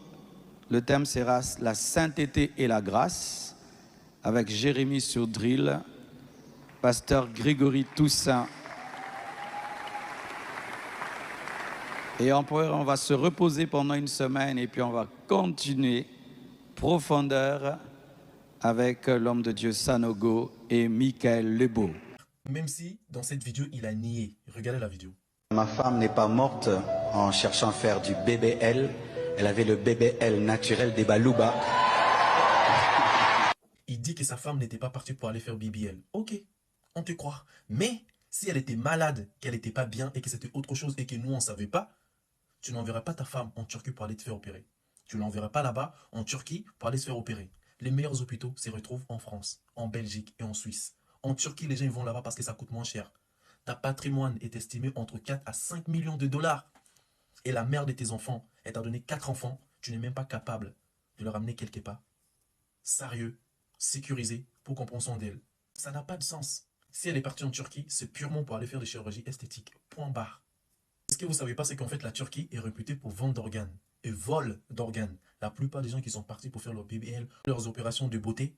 Le thème sera la sainteté et la grâce avec Jérémie Surdrill, pasteur Grégory Toussaint. Et on va se reposer pendant une semaine et puis on va continuer profondeur avec l'homme de Dieu Sanogo et Michael Lebeau. Même si dans cette vidéo, il a nié. Regardez la vidéo. Ma femme n'est pas morte en cherchant à faire du BBL. Elle avait le BBL naturel des Balouba. Il dit que sa femme n'était pas partie pour aller faire BBL. Ok, on te croit. Mais si elle était malade, qu'elle n'était pas bien et que c'était autre chose et que nous, on ne savait pas, tu n'enverrais pas ta femme en Turquie pour aller te faire opérer. Tu ne l'enverrais pas là-bas en Turquie pour aller se faire opérer. Les meilleurs hôpitaux se retrouvent en France, en Belgique et en Suisse. En Turquie, les gens ils vont là-bas parce que ça coûte moins cher. Ta patrimoine est estimé entre 4 à 5 millions de $. Et la mère de tes enfants, elle t'a donné 4 enfants, tu n'es même pas capable de leur amener quelque part. Sérieux, sécurisé pour qu'on prenne soin d'elle. Ça n'a pas de sens. Si elle est partie en Turquie, c'est purement pour aller faire des chirurgies esthétiques. Point barre. Ce que vous ne savez pas, c'est qu'en fait, la Turquie est réputée pour vendre d'organes et vol d'organes. La plupart des gens qui sont partis pour faire leur BBL, leurs opérations de beauté,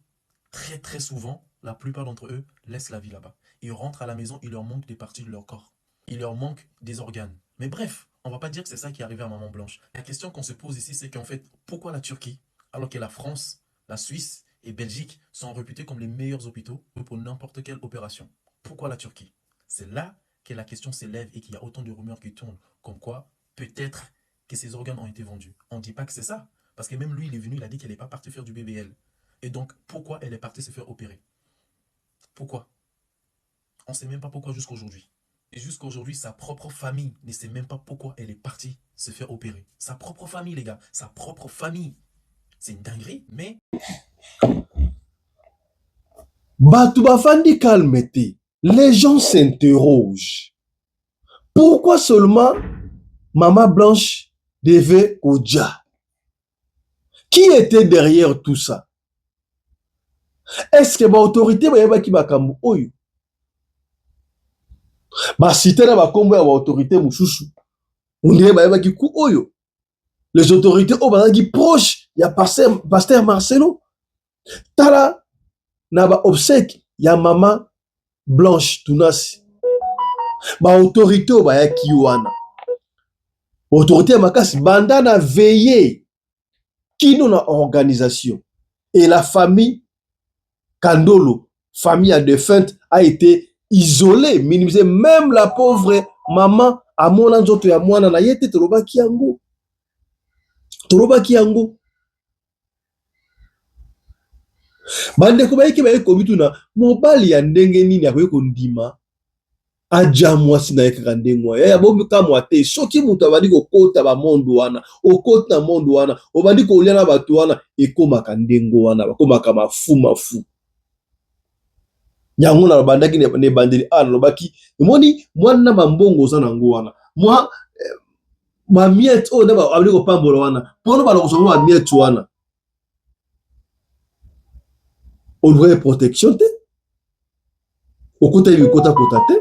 très souvent, la plupart d'entre eux laissent la vie là-bas. Ils rentrent à la maison, il leur manque des parties de leur corps. Il leur manque des organes. Mais bref, on ne va pas dire que c'est ça qui est arrivé à Maman Blanche. La question qu'on se pose ici, c'est qu'en fait, pourquoi la Turquie, alors que la France, la Suisse et Belgique sont réputés comme les meilleurs hôpitaux pour n'importe quelle opération? Pourquoi la Turquie? C'est là que la question s'élève et qu'il y a autant de rumeurs qui tournent, comme quoi peut-être que ces organes ont été vendus. On ne dit pas que c'est ça, parce que même lui, il est venu, il a dit qu'elle n'est pas partie faire du BBL. Et donc, pourquoi elle est partie se faire opérer? Pourquoi? On ne sait même pas pourquoi jusqu'à aujourd'hui. Et jusqu'à aujourd'hui, sa propre famille ne sait même pas pourquoi elle est partie se faire opérer. Sa propre famille, les gars, sa propre famille. C'est une dinguerie, mais... Batouba Fandi calmete. Les gens s'interrogent. Pourquoi seulement Maman Blanche devait Oja? Qui était derrière tout ça? Est-ce que l'autorité va qui va kambu oyo? Ba cité na ba kombo ya autorité mususu. On dirait ba ki ku oyo. Les autorités au bazaki proche ya pasteur Marcelo. Tala na ba obsèque ya Maman Blanche Tunasi. Ba autorité au ba ya kiwana. Autorité makasi banda na veiller kino na organisation. Et la famille Kandolo, famille à défunte, a été isolée, minimisée. Même la pauvre maman, à mon anzoto ya mwana na yete toroba kiango. Toroba kiango. Bande ko bayiki baye komitu na mobali ya ndenge nini akoye kondima aja mwasi na yeka ndengwa ya bomi kamwa te soki mutu abandi ko kota ba mondo wana okota na mondo wana obandi ko lia na batu wana ekomaka ndengo wana bakomaka mafu yango na bandaki ne bandeli ana lobaki moni mwana mambongo za nango wana mwa mamiet o na ba abandi ko pambola wana pono ba lokosongo mamiet wana on voit protection te okota yikota kota te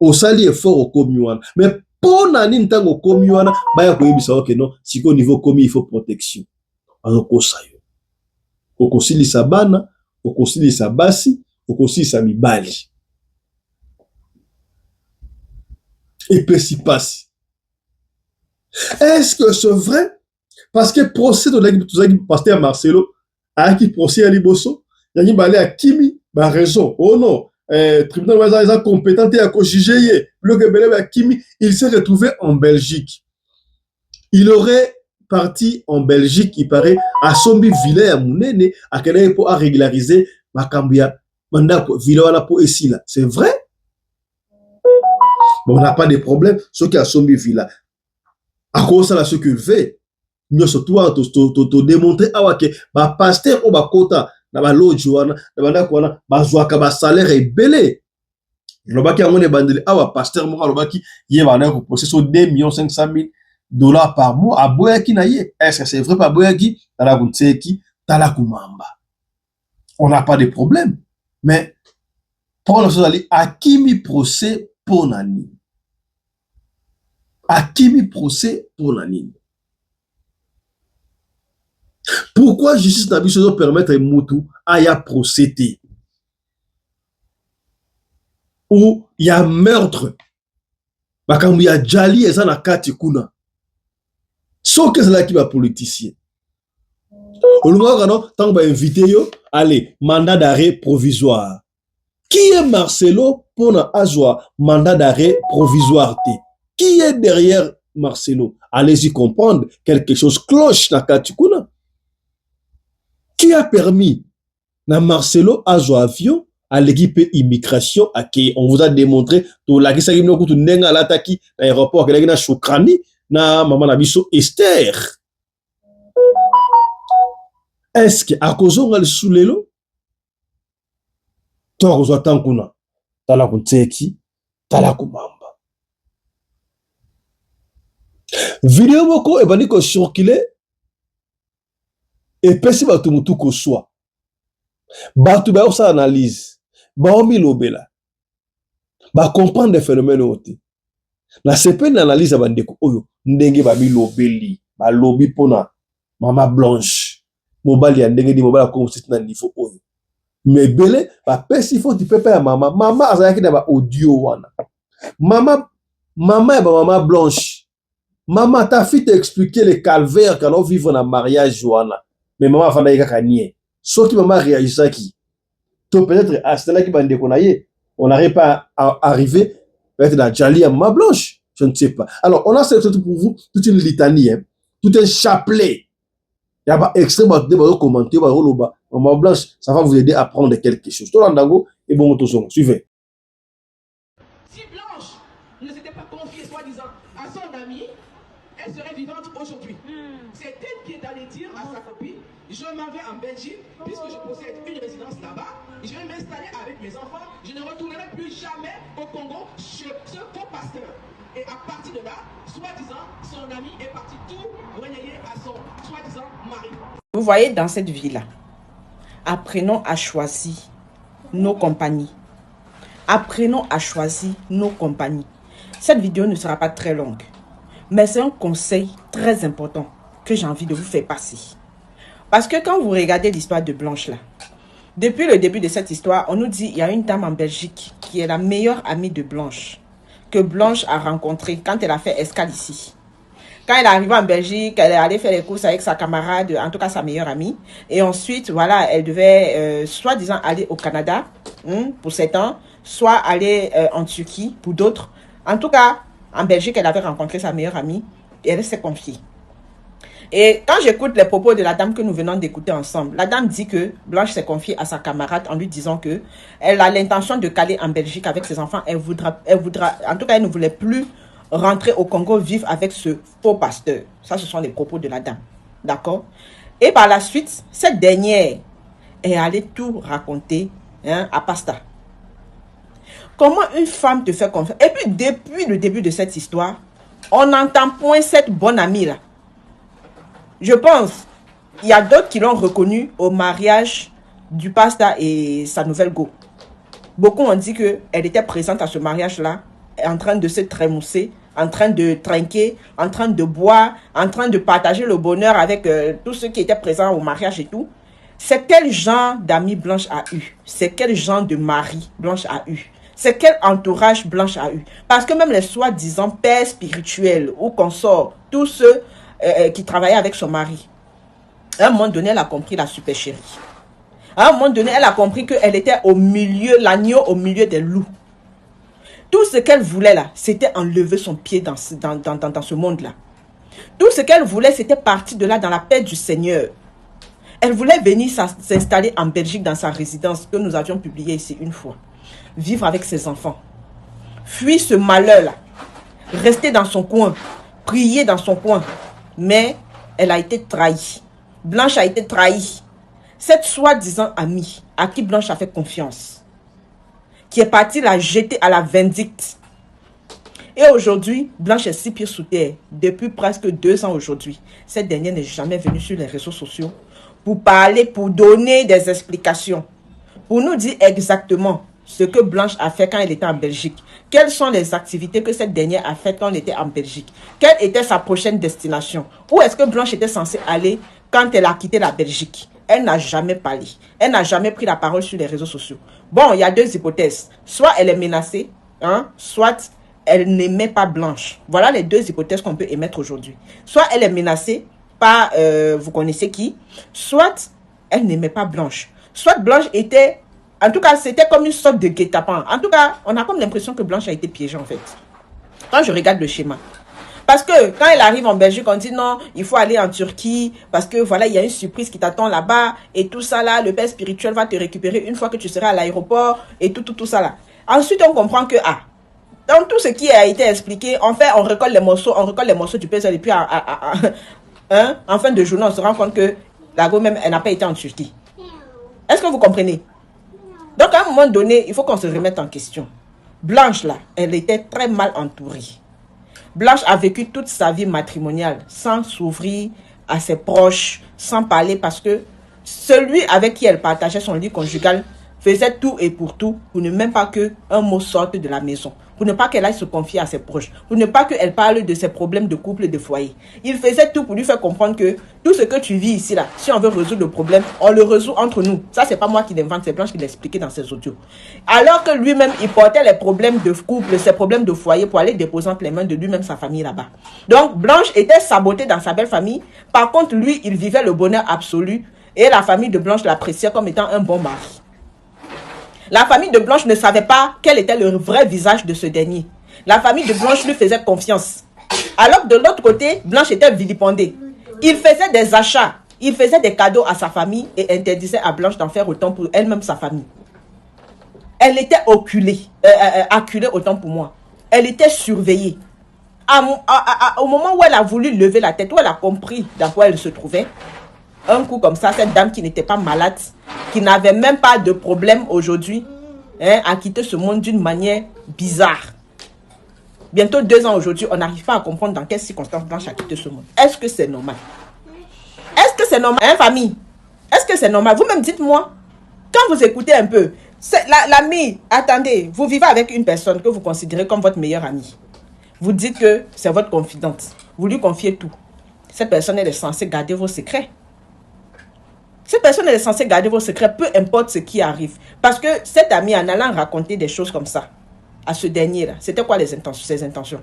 au sali effort au commun. Mais Pour nani ntango komi wana baya koyebisa oke non siko niveau komi il faut protection. Azokosa yo. Okosilisa bana, okosilisa basi, okosilisa mibali. Et puis si passe. Est-ce que c'est vrai? Parce que procès de la pasteur Marcelo a qui procès à Liboso, il y a balé à Kimi, bah raison. Oh non, tribunal est compétent et à juger. Le Gabelé à Kimi, il s'est retrouvé en Belgique. Il aurait parti en Belgique, il paraît, à Sombi Villa à Mounene, à quel pour régulariser Makambia, Mandako, Villa pour ici là. C'est vrai? Bon, on n'a pas de problème. Ce qui a Sombi Villa. À cause de ce qu'il fait, nous surtout te démontrer que ba pasteur ou ba kota na ba lodge wana na banda kwana ba zwaka ba salaire ebele. Lobaki amone bandeli awa pasteur mo lobaki ye ba na ko possession 2,500,000 par mois à boyaki na ye. Est-ce que c'est vrai pas boyaki tala kunteki tala kumamba. On n'a pas de problème. Mais pour nous aller à qui mi procès pour nani? À qui mi procès pour nani? Pourquoi justice n'a pas pu permettre à Moutou à y procéder? Ou il y a meurtre. Quand il y a Djali et ça na kati kuna. Sauf que c'est là qui va politicien. Au moment où tant va inviter yo, allez, mandat d'arrêt provisoire. Qui est Marcelo pour na azwa mandat d'arrêt provisoire? Qui est derrière Marcelo? Allez-y comprendre, quelque chose cloche na kati kuna. Qui a permis na Marcelo azwa avion à l'équipe immigration à qui on vous a démontré to la kisa kimno kutu nenga lataki aéroport keleki na Shukrani na maman na biso Esther. Est-ce que à cause on a le soulelo to kozwa tankuna tala kunteki tala kumamba vidéo moko ebani ko circuler et pesi batu mutu ko soit batu ba sa analyse ba omi lobela ba comprendre des phénomènes oti la CP n'analyse bandeko oyo ndenge ba mi lobeli ba lobi pona mama blanche mobali ya ndenge di mobali ko na niveau oyo mais belé ba pesi faut tu peux pas mama azaki na ba audio wana mama ya ba mama blanche mama ta fille t'expliquer le calvaire quand on vivre na mariage wana mais maman fanda yaka nie so qui maman réagit qui to peut-être à cela qui bande konaye on n'arrive pas à arriver peut-être dans Djali à maman blanche je ne sais pas. Alors on a sélectionné pour vous toute une litanie hein, tout un chapelet. Il y a pas extrêmement de commenter ba loba maman blanche ça va vous aider à prendre quelque chose. Tout l'andango et bon autoson suivez. Si Blanche ne s'était pas confiée soi-disant à son ami, elle serait vivante aujourd'hui. C'est elle qui est allée dire à sa copine, je m'en vais en Belgique, puisque je possède une résidence là-bas, je vais m'installer avec mes enfants, je ne retournerai plus jamais au Congo chez ce faux pasteur. Et à partir de là, soi-disant, son ami est parti tout renayer à son soi-disant mari. Vous voyez, dans cette vie-là, apprenons à choisir nos compagnies. Apprenons à choisir nos compagnies. Cette vidéo ne sera pas très longue, mais c'est un conseil très important que j'ai envie de vous faire passer. Parce que quand vous regardez l'histoire de Blanche là, depuis le début de cette histoire, on nous dit qu'il y a une dame en Belgique qui est la meilleure amie de Blanche, que Blanche a rencontrée quand elle a fait escale ici. Quand elle est arrivée en Belgique, elle est allée faire les courses avec sa camarade, en tout cas sa meilleure amie. Et ensuite, voilà, elle devait soi-disant aller au Canada pour 7 ans, soit aller en Turquie pour d'autres. En tout cas, en Belgique, elle avait rencontré sa meilleure amie et elle s'est confiée. Et quand j'écoute les propos de la dame que nous venons d'écouter ensemble, la dame dit que Blanche s'est confiée à sa camarade en lui disant que elle a l'intention de caler en Belgique avec ses enfants. Elle voudra, en tout cas, elle ne voulait plus rentrer au Congo vivre avec ce faux pasteur. Ça, ce sont les propos de la dame. D'accord? Et par la suite, cette dernière est allée tout raconter à Pasta. Comment une femme te fait confiance? Et puis, depuis le début de cette histoire, on n'entend point cette bonne amie-là. Je pense, il y a d'autres qui l'ont reconnue au mariage du Pasta et sa nouvelle go. Beaucoup ont dit qu'elle était présente à ce mariage-là, en train de se trémousser en train de trinquer, en train de boire, en train de partager le bonheur avec tous ceux qui étaient présents au mariage et tout. C'est quel genre d'amis Blanche a eu? C'est quel genre de mari Blanche a eu? C'est quel entourage Blanche a eu? Parce que même les soi-disant pères spirituels ou consorts, tous ceux qui travaillaient avec son mari, à un moment donné, elle a compris la super chérie. À un moment donné, elle a compris qu'elle était au milieu, l'agneau au milieu des loups. Tout ce qu'elle voulait là, c'était enlever son pied dans ce monde-là. Tout ce qu'elle voulait, c'était partir de là dans la paix du Seigneur. Elle voulait venir s'installer en Belgique dans sa résidence que nous avions publiée ici une fois. Vivre avec ses enfants. Fuir ce malheur-là. Rester dans son coin. Prier dans son coin. Mais elle a été trahie. Blanche a été trahie. Cette soi-disant amie à qui Blanche a fait confiance, qui est partie la jeter à la vindicte. Et aujourd'hui, Blanche est 6 pieds sous terre. Depuis presque 2 ans aujourd'hui. Cette dernière n'est jamais venue sur les réseaux sociaux pour parler, pour donner des explications, pour nous dire exactement ce que Blanche a fait quand elle était en Belgique. Quelles sont les activités que cette dernière a faites quand elle était en Belgique? Quelle était sa prochaine destination? Où est-ce que Blanche était censée aller quand elle a quitté la Belgique? Elle n'a jamais parlé. Elle n'a jamais pris la parole sur les réseaux sociaux. Bon, il y a 2 hypothèses. Soit elle est menacée, soit elle n'aimait pas Blanche. Voilà les 2 hypothèses qu'on peut émettre aujourd'hui. Soit elle est menacée par, vous connaissez qui, soit elle n'aimait pas Blanche. Soit Blanche était, en tout cas, c'était comme une sorte de guet-apens. En tout cas, on a comme l'impression que Blanche a été piégée en fait. Quand je regarde le schéma. Parce que quand elle arrive en Belgique, on dit non, il faut aller en Turquie parce que voilà, il y a une surprise qui t'attend là-bas et tout ça là, le père spirituel va te récupérer une fois que tu seras à l'aéroport et tout ça là. Ensuite, on comprend que dans tout ce qui a été expliqué, en fait, on récolte les morceaux du père et puis en fin de journée, on se rend compte que la go même, elle n'a pas été en Turquie. Est-ce que vous comprenez? Donc, à un moment donné, il faut qu'on se remette en question. Blanche, là, elle était très mal entourée. Blanche a vécu toute sa vie matrimoniale sans s'ouvrir à ses proches, sans parler parce que celui avec qui elle partageait son lit conjugal faisait tout et pour tout pour ne même pas qu'un mot sorte de la maison, pour ne pas qu'elle aille se confier à ses proches, pour ne pas qu'elle parle de ses problèmes de couple et de foyer. Il faisait tout pour lui faire comprendre que tout ce que tu vis ici, là, si on veut résoudre le problème, on le résout entre nous. Ça, c'est pas moi qui l'invente, c'est Blanche qui l'expliquait dans ses audios. Alors que lui-même, il portait les problèmes de couple, ses problèmes de foyer pour aller déposer entre les mains de lui-même sa famille là-bas. Donc, Blanche était sabotée dans sa belle famille. Par contre, lui, il vivait le bonheur absolu et la famille de Blanche l'appréciait comme étant un bon mari. La famille de Blanche ne savait pas quel était le vrai visage de ce dernier. La famille de Blanche lui faisait confiance. Alors que de l'autre côté, Blanche était vilipendée. Il faisait des achats, il faisait des cadeaux à sa famille et interdisait à Blanche d'en faire autant pour elle-même sa famille. Elle était acculée autant pour moi. Elle était surveillée. Au moment où elle a voulu lever la tête, où elle a compris dans quoi elle se trouvait, un coup comme ça, cette dame qui n'était pas malade, qui n'avait même pas de problème aujourd'hui, a quitté ce monde d'une manière bizarre. Bientôt 2 ans aujourd'hui, on n'arrive pas à comprendre dans quelles circonstances Blanche a quitté ce monde. Est-ce que c'est normal? Est-ce que c'est normal, famille? Est-ce que c'est normal? Vous-même dites-moi, quand vous écoutez un peu, l'ami, attendez, vous vivez avec une personne que vous considérez comme votre meilleure amie. Vous dites que c'est votre confidente. Vous lui confiez tout. Cette personne, elle est censée garder vos secrets. Cette personne elle est censée garder vos secrets, peu importe ce qui arrive. Parce que cette amie, en allant raconter des choses comme ça à ce dernier-là, c'était quoi ses intentions?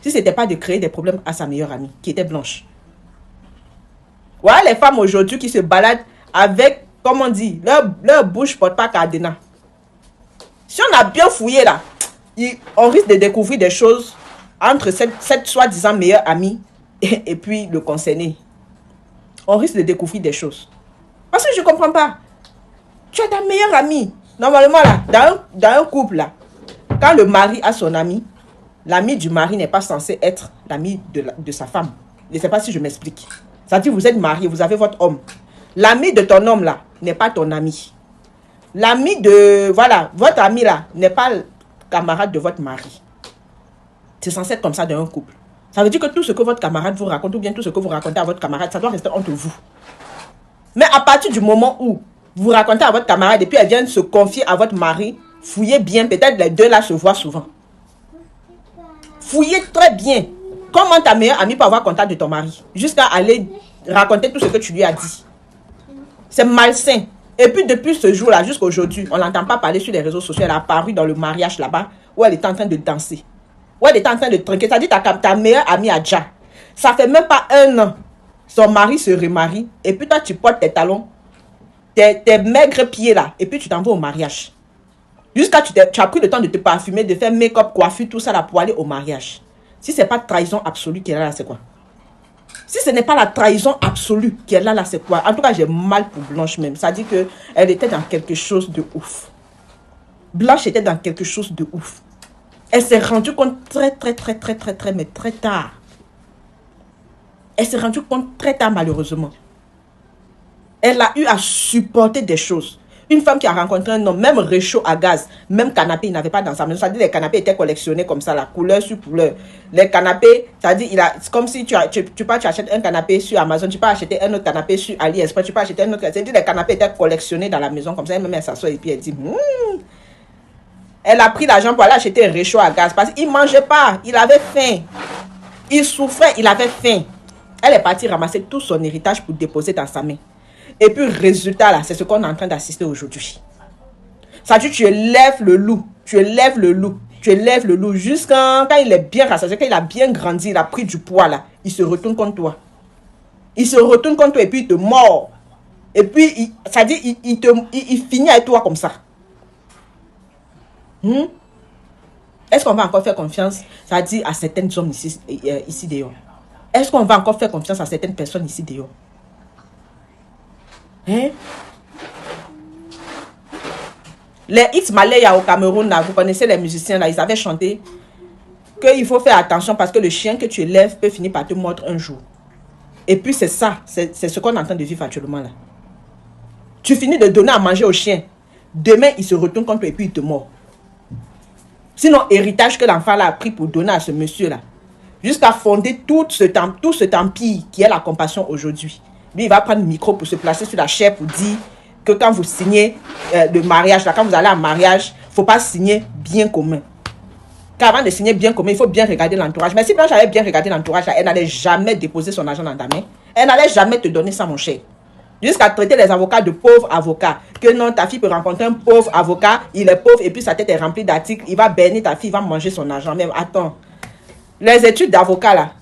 Si ce n'était pas de créer des problèmes à sa meilleure amie, qui était Blanche. Voilà les femmes aujourd'hui qui se baladent avec, comme on dit, leur bouche ne porte pas cadenas. Si on a bien fouillé là, on risque de découvrir des choses entre cette soi-disant meilleure amie et puis le concerné. On risque de découvrir des choses. Parce que je ne comprends pas. Tu as ta meilleure amie. Normalement, là, dans un couple, là, quand le mari a son ami, l'ami du mari n'est pas censé être l'ami de sa femme. Je ne sais pas si je m'explique. C'est-à-dire, vous êtes marié, vous avez votre homme. L'ami de ton homme, là, n'est pas ton ami. L'ami de... Voilà, votre ami, là, n'est pas le camarade de votre mari. C'est censé être comme ça dans un couple. Ça veut dire que tout ce que votre camarade vous raconte, ou bien tout ce que vous racontez à votre camarade, ça doit rester entre vous. Mais à partir du moment où vous racontez à votre camarade et puis elle vient se confier à votre mari, fouillez bien, peut-être les deux là se voient souvent. Fouillez très bien. Comment ta meilleure amie peut avoir contact de ton mari jusqu'à aller raconter tout ce que tu lui as dit. C'est malsain. Et puis depuis ce jour-là jusqu'à aujourd'hui, on n'entend pas parler sur les réseaux sociaux. Elle a apparu dans le mariage là-bas où elle était en train de danser. Où elle était en train de trinquer. Ça dit ta meilleure amie Adja. Ça fait même pas 1 an. Son mari se remarie. Et puis toi tu portes tes talons, tes maigres pieds là. Et puis tu t'en vas au mariage. Jusqu'à tu as pris le temps de te parfumer, de faire make-up, coiffure, tout ça là pour aller au mariage. Si c'est pas trahison absolue qui est là, c'est quoi? Si ce n'est pas la trahison absolue qui est là, c'est quoi? En tout cas, j'ai mal pour Blanche même. Ça dit qu'elle était dans quelque chose de ouf. Blanche était dans quelque chose de ouf. Elle s'est rendue compte très tard. Elle s'est rendue compte très tard, malheureusement. Elle a eu à supporter des choses. Une femme qui a rencontré un homme, même réchaud à gaz, même canapé, il n'avait pas dans sa maison. Ça dit les canapés étaient collectionnés comme ça, la couleur sur couleur. Les canapés, ça dit, c'est comme si tu achètes un canapé sur Amazon, tu peux acheter un autre canapé sur AliExpress, tu peux acheter un autre. Ça dit les canapés étaient collectionnés dans la maison comme ça. Elle même s'assoit et puis elle dit, Elle a pris l'argent pour aller acheter un réchaud à gaz parce qu'il ne mangeait pas, il avait faim. Il souffrait, il avait faim. Elle est partie ramasser tout son héritage pour déposer dans sa main. Et puis, résultat, là, c'est ce qu'on est en train d'assister aujourd'hui. Ça dit, tu élèves le loup. Tu élèves le loup. Tu élèves le loup jusqu'à quand il est bien rassasié, quand il a bien grandi, il a pris du poids, là. Il se retourne contre toi. Il se retourne contre toi et puis il te mord. Et puis, ça dit, il finit avec toi comme ça. Est-ce qu'on va encore faire confiance, ça dit, à certains hommes ici dehors? Est-ce qu'on va encore faire confiance à certaines personnes ici dehors? Les X Malaya au Cameroun, là, vous connaissez les musiciens, là, ils avaient chanté qu'il faut faire attention parce que le chien que tu élèves peut finir par te mordre un jour. Et puis c'est ça, c'est ce qu'on est en train de vivre actuellement là. Tu finis de donner à manger au chien. Demain, il se retourne contre toi et puis il te mord. Sinon, héritage que l'enfant là a pris pour donner à ce monsieur-là, jusqu'à fonder tout cet empire qui est la compassion aujourd'hui. Lui, il va prendre le micro pour se placer sur la chaire pour dire que quand vous signez le mariage, là, quand vous allez en mariage, il ne faut pas signer bien commun. Car avant de signer bien commun, il faut bien regarder l'entourage. Mais si Blanche avait bien regardé l'entourage, elle n'allait jamais déposer son argent dans ta main. Elle n'allait jamais te donner ça, mon cher. Jusqu'à traiter les avocats de pauvres avocats. Que non, ta fille peut rencontrer un pauvre avocat, il est pauvre et puis sa tête est remplie d'articles, il va berner ta fille, il va manger son argent. Même, attends. Les études d'avocat, là,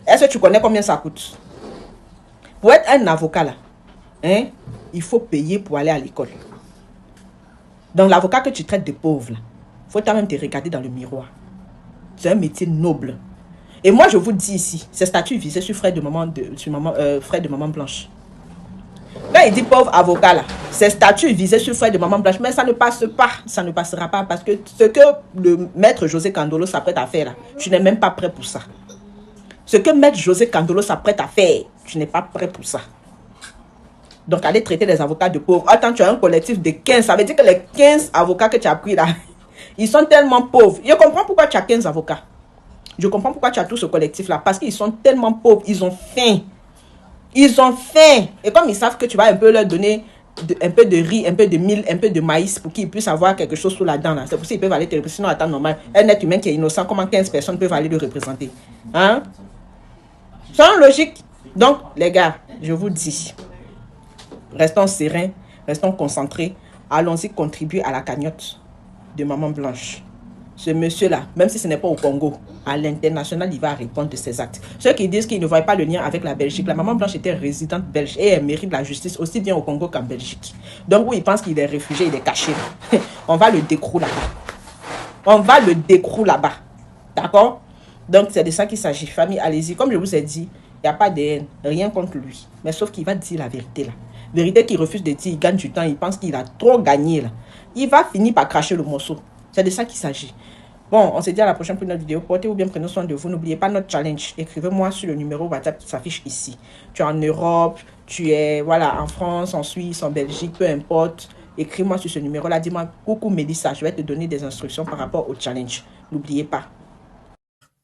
est-ce que tu connais combien ça coûte? Pour être un avocat, là, il faut payer pour aller à l'école. Donc, l'avocat que tu traites de pauvre, là, il faut quand même te regarder dans le miroir. C'est un métier noble. Et moi, je vous dis ici, ces statuts visaient sur frère de maman Blanche. Quand il dit pauvre avocat, là, ces statuts visaient sur frère de maman Blanche, mais ça ne passe pas, ça ne passera pas, parce que ce que le maître José Candolo s'apprête à faire, là, tu n'es même pas prêt pour ça. Ce que maître José Candolo s'apprête à faire, tu n'es pas prêt pour ça. Donc, aller traiter les avocats de pauvres. Attends, tu as un collectif de 15. Ça veut dire que les 15 avocats que tu as pris là, ils sont tellement pauvres. Je comprends pourquoi tu as 15 avocats. Je comprends pourquoi tu as tout ce collectif là. Parce qu'ils sont tellement pauvres. Ils ont faim. Ils ont faim. Et comme ils savent que tu vas un peu leur donner un peu de riz, un peu de mil, un peu de maïs pour qu'ils puissent avoir quelque chose sous la dent là. C'est pour ça qu'ils peuvent aller te représenter. Sinon, à temps normal, un être humain qui est innocent, comment 15 personnes peuvent aller le représenter? Hein? C'est logique. Donc, les gars, je vous dis, restons sereins, restons concentrés. Allons-y contribuer à la cagnotte de Maman Blanche. Ce monsieur-là, même si ce n'est pas au Congo, à l'international, il va répondre de ses actes. Ceux qui disent qu'ils ne voient pas le lien avec la Belgique, la Maman Blanche était résidente belge et elle mérite la justice aussi bien au Congo qu'en Belgique. Donc, oui, il pense qu'il est réfugié, il est caché. On va le décrouler là-bas. On va le décrouler là-bas. D'accord? Donc, c'est de ça qu'il s'agit. Famille, allez-y. Comme je vous ai dit, il n'y a pas de haine, rien contre lui. Mais sauf qu'il va dire la vérité là. Vérité qu'il refuse de dire, il gagne du temps, il pense qu'il a trop gagné là. Il va finir par cracher le morceau. C'est de ça qu'il s'agit. Bon, on se dit à la prochaine pour une autre vidéo. Portez-vous bien, prenez soin de vous. N'oubliez pas notre challenge. Écrivez-moi sur le numéro WhatsApp qui s'affiche ici. Tu es en Europe, tu es voilà, en France, en Suisse, en Belgique, peu importe. Écris-moi sur ce numéro-là. Dis-moi, coucou Mélissa, je vais te donner des instructions par rapport au challenge. N'oubliez pas.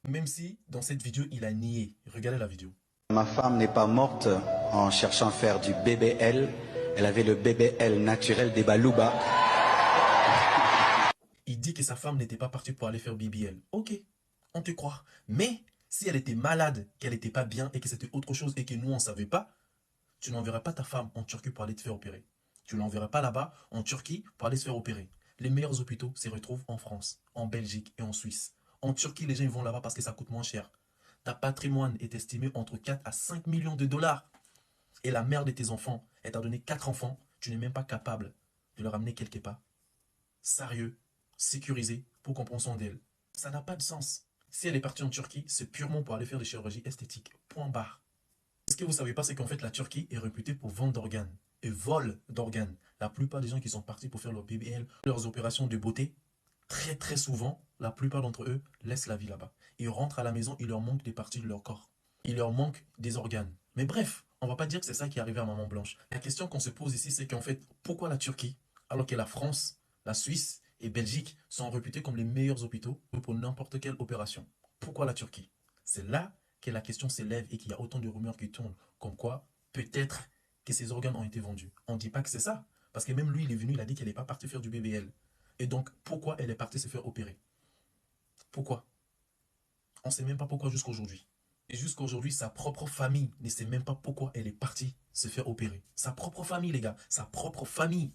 Même si dans cette vidéo, il a nié. Regardez la vidéo. Ma femme n'est pas morte en cherchant à faire du BBL. Elle avait le BBL naturel des Balouba. Il dit que sa femme n'était pas partie pour aller faire BBL. Ok, on te croit. Mais si elle était malade, qu'elle n'était pas bien et que c'était autre chose et que nous, on ne savait pas, tu n'enverrais pas ta femme en Turquie pour aller te faire opérer. Tu ne l'enverrais pas là-bas, en Turquie, pour aller se faire opérer. Les meilleurs hôpitaux se retrouvent en France, en Belgique et en Suisse. En Turquie, les gens ils vont là-bas parce que ça coûte moins cher. Ta patrimoine est estimé entre 4 à 5 millions de dollars. Et la mère de tes enfants, elle t'a donné 4 enfants, tu n'es même pas capable de leur amener quelque part. Sérieux, sécurisé, pour qu'on prenne soin d'elle. Ça n'a pas de sens. Si elle est partie en Turquie, c'est purement pour aller faire des chirurgies esthétiques. Point barre. Ce que vous ne savez pas, c'est qu'en fait, la Turquie est réputée pour vendre d'organes et vol d'organes. La plupart des gens qui sont partis pour faire leur BBL, leurs opérations de beauté, très souvent, la plupart d'entre eux laissent la vie là-bas. Ils rentrent à la maison, il leur manque des parties de leur corps. Il leur manque des organes. Mais bref, on ne va pas dire que c'est ça qui est arrivé à Maman Blanche. La question qu'on se pose ici, c'est qu'en fait, pourquoi la Turquie, alors que la France, la Suisse et Belgique sont réputés comme les meilleurs hôpitaux pour n'importe quelle opération? Pourquoi la Turquie? C'est là que la question s'élève et qu'il y a autant de rumeurs qui tournent, comme quoi peut-être que ces organes ont été vendus. On ne dit pas que c'est ça, parce que même lui, il est venu, il a dit qu'elle n'est pas partie faire du BBL. Et donc, pourquoi elle est partie se faire opérer? Pourquoi? On ne sait même pas pourquoi jusqu'à aujourd'hui. Et jusqu'à aujourd'hui, sa propre famille ne sait même pas pourquoi elle est partie se faire opérer. Sa propre famille, les gars, sa propre famille.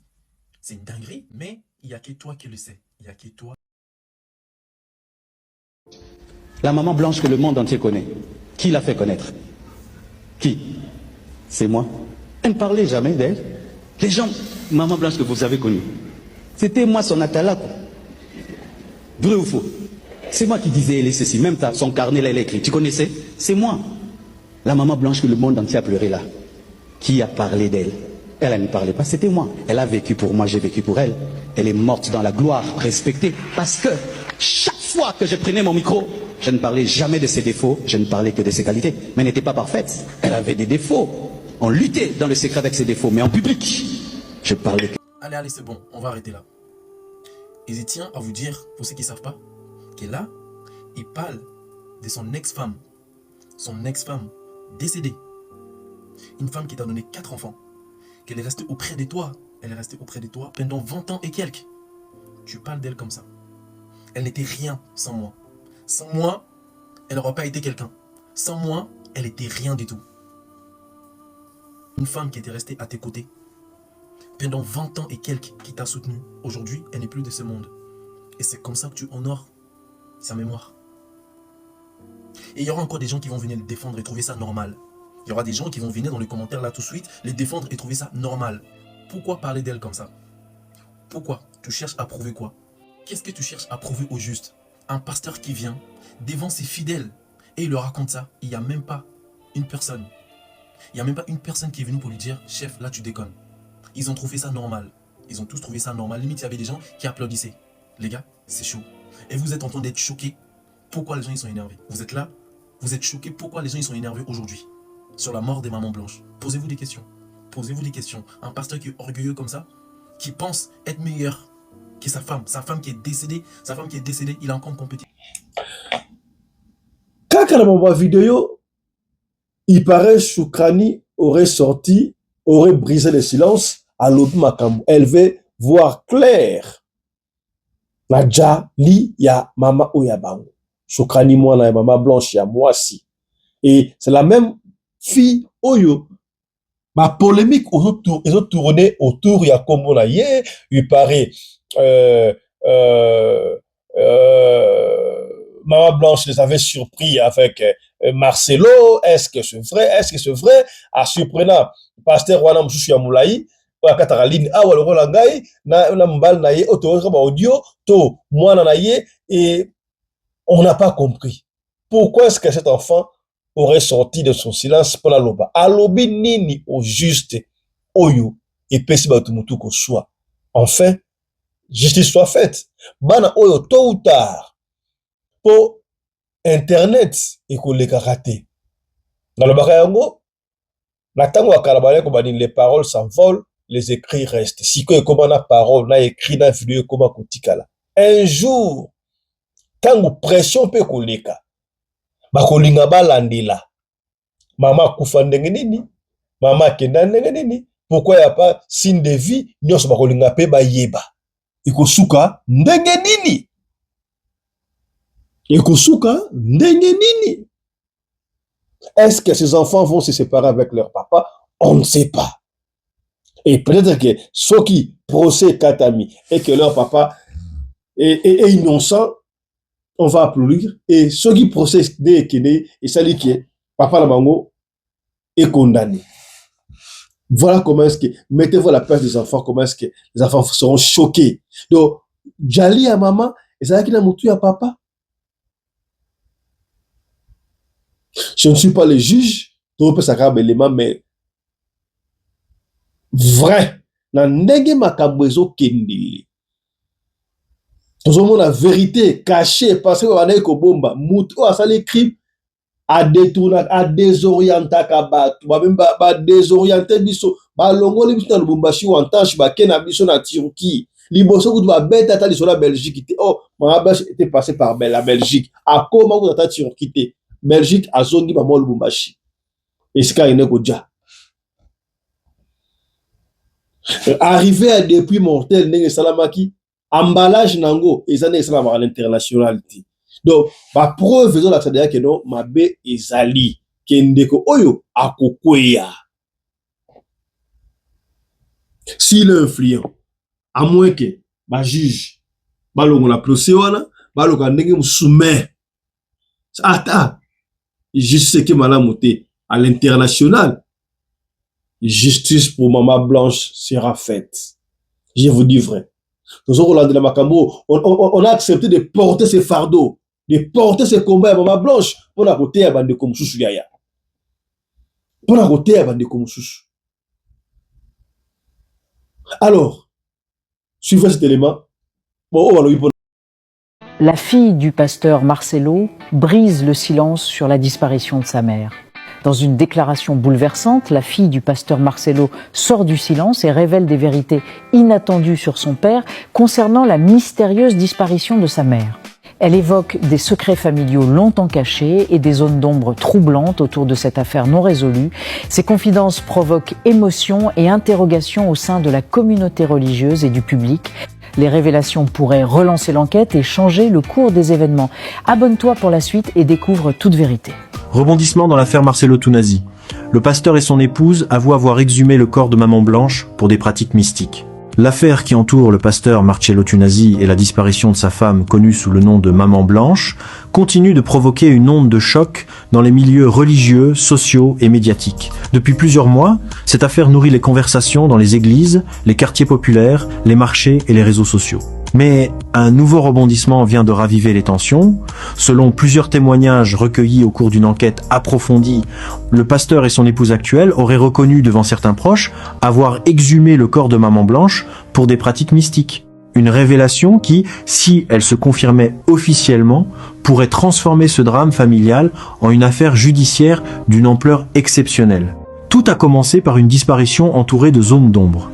C'est une dinguerie, mais il n'y a que toi qui le sais. Il n'y a que toi. La maman blanche que le monde entier connaît. Qui l'a fait connaître? Qui? C'est moi. Elle ne parlait jamais d'elle. Les gens, maman blanche que vous avez connue, c'était moi son atala. Vrai ou faux? C'est moi qui disais elle est ceci. Même son carnet là, elle écrit. Tu connaissais? C'est moi. La maman blanche que le monde entier a pleuré là. Qui a parlé d'elle? Elle ne parlait pas, c'était moi. Elle a vécu pour moi, j'ai vécu pour elle. Elle est morte dans la gloire, respectée. Parce que chaque fois que je prenais mon micro, je ne parlais jamais de ses défauts, je ne parlais que de ses qualités. Mais elle n'était pas parfaite. Elle avait des défauts. On luttait dans le secret avec ses défauts. Mais en public, je parlais que... Allez, c'est bon, on va arrêter là. Et je tiens à vous dire, pour ceux qui ne savent pas, que là, il parle de son ex-femme. Son ex-femme décédée. Une femme qui t'a donné 4 enfants. Qu'elle est restée auprès de toi. Elle est restée auprès de toi pendant 20 ans et quelques. Tu parles d'elle comme ça. Elle n'était rien sans moi. Sans moi, elle n'aurait pas été quelqu'un. Sans moi, elle n'était rien du tout. Une femme qui était restée à tes côtés pendant 20 ans et quelques, qui t'a soutenu. Aujourd'hui, elle n'est plus de ce monde. Et c'est comme ça que tu honores sa mémoire. Et il y aura encore des gens qui vont venir le défendre et trouver ça normal. Il y aura des gens qui vont venir dans les commentaires là tout de suite, les défendre et trouver ça normal. Pourquoi parler d'elle comme ça? Pourquoi? Tu cherches à prouver quoi? Qu'est-ce que tu cherches à prouver au juste? Un pasteur qui vient devant ses fidèles et il leur raconte ça. Il n'y a même pas une personne. Il n'y a même pas une personne qui est venue pour lui dire, chef, là tu déconnes. Ils ont trouvé ça normal. Ils ont tous trouvé ça normal. Limite, il y avait des gens qui applaudissaient. Les gars, c'est chaud. Et vous êtes en train d'être choqués. Pourquoi les gens ils sont énervés? Vous êtes là, vous êtes choqués. Pourquoi les gens ils sont énervés aujourd'hui sur la mort des mamans blanches? Posez-vous des questions. Posez-vous des questions. Un pasteur qui est orgueilleux comme ça, qui pense être meilleur que sa femme qui est décédée, il a encore une compétition. Quand on a vidéo, il paraît Choukrani aurait sorti, aurait brisé le silence à l'autre Makambo. Elle veut voir clair. Nadja li ya mama oyabango. Choukrani moi na mama blanche ya moi si. Et c'est la même fille oyo. Ma polémique ils ont tourné autour ya kombo na ye, il paraît Maman Blanche les avait surpris avec Marcelo. Est-ce que c'est vrai? Est-ce que c'est vrai? À surprenant, pasteur Wana Moussou Yamoulaï, Wakataраline, Awa le Rolangai, na mbal na ye, audio, to mwana na ye, et on n'a pas compris. Pourquoi est-ce que cet enfant aurait sorti de son silence pour la loba? Alobi nini au juste, oyo, et pesi batumutu ko soit. Enfin, justice soit faite. Bana oyo, tôt ou tard, pour Internet, et qu'on les raté. Dans le bagayango, la tango à Kalabale, les paroles s'envolent, les écrits restent. Si que comme on a parole, on a écrit dans la vidéo, comme on a un jour, tango pression peut koleka, bakolinga balandela. Maman kufa ndenge nini, maman kenda ndenge nini, pourquoi il n'y a pas signe de vie, nyos bakolinga pe ba yeba. Iko suka ndenge nini. Et Kosuka, nini. Est-ce que ces enfants vont se séparer avec leur papa? On ne sait pas. Et peut-être que ceux qui procèdent Katami et que leur papa est innocent, on va applaudir. Et ceux qui procèdent des Kene et ceux qui est papa Lamango est condamné. Voilà comment est-ce que, mettez-vous à la place des enfants, comment est-ce que les enfants seront choqués. Donc, Jali à maman, et ça qui n'a moutu à papa. Je ne suis pas le juge, mais vrai, na ndenge makabwezo kendili. Nous avons la vérité cachée parce que on a bomba, mouto a sali crime à détourner, à désorienter kabatu, même ba désorienter biso, ba longoli biso na Lubumbashi ou en tâche ba kena biso na Turquie. Liboso ku ba beta ta sur la Belgique. Oh, Marabash était passé par la Belgique. À comment vous êtes Turquie? Belgique a zongi ba mo Lubumbashi. Eska ine ko dia. Arrivé à depuis mortel nenge salamaki emballage nango ezane salama à l'international. Donc ba preuve zo la sadaya que non mabe ezali kendeko oyo akokweya. S'il est influent, à moins que ba juge ba longo la procès wana ba loka ndenge soumet ata juste que malamu te à l'international. Justice pour Maman Blanche sera faite. Je vous dis vrai. Nous avons de la Macambo, on a accepté de porter ces fardeaux, de porter ces combats à Maman Blanche pour la côté à Bande Komoussou Yaya. Pour la côté à Bande Komoussou. Alors, suivez cet élément. La fille du pasteur Marcelo brise le silence sur la disparition de sa mère. Dans une déclaration bouleversante, la fille du pasteur Marcelo sort du silence et révèle des vérités inattendues sur son père concernant la mystérieuse disparition de sa mère. Elle évoque des secrets familiaux longtemps cachés et des zones d'ombre troublantes autour de cette affaire non résolue. Ces confidences provoquent émotion et interrogation au sein de la communauté religieuse et du public. Les révélations pourraient relancer l'enquête et changer le cours des événements. Abonne-toi pour la suite et découvre toute vérité. Rebondissement dans l'affaire Marcelo Tunasi. Le pasteur et son épouse avouent avoir exhumé le corps de Maman Blanche pour des pratiques mystiques. L'affaire qui entoure le pasteur Marcelo Tunasi et la disparition de sa femme, connue sous le nom de Maman Blanche, continue de provoquer une onde de choc dans les milieux religieux, sociaux et médiatiques. Depuis plusieurs mois, cette affaire nourrit les conversations dans les églises, les quartiers populaires, les marchés et les réseaux sociaux. Mais un nouveau rebondissement vient de raviver les tensions. Selon plusieurs témoignages recueillis au cours d'une enquête approfondie, le pasteur et son épouse actuelle auraient reconnu devant certains proches avoir exhumé le corps de Maman Blanche pour des pratiques mystiques. Une révélation qui, si elle se confirmait officiellement, pourrait transformer ce drame familial en une affaire judiciaire d'une ampleur exceptionnelle. Tout a commencé par une disparition entourée de zones d'ombre.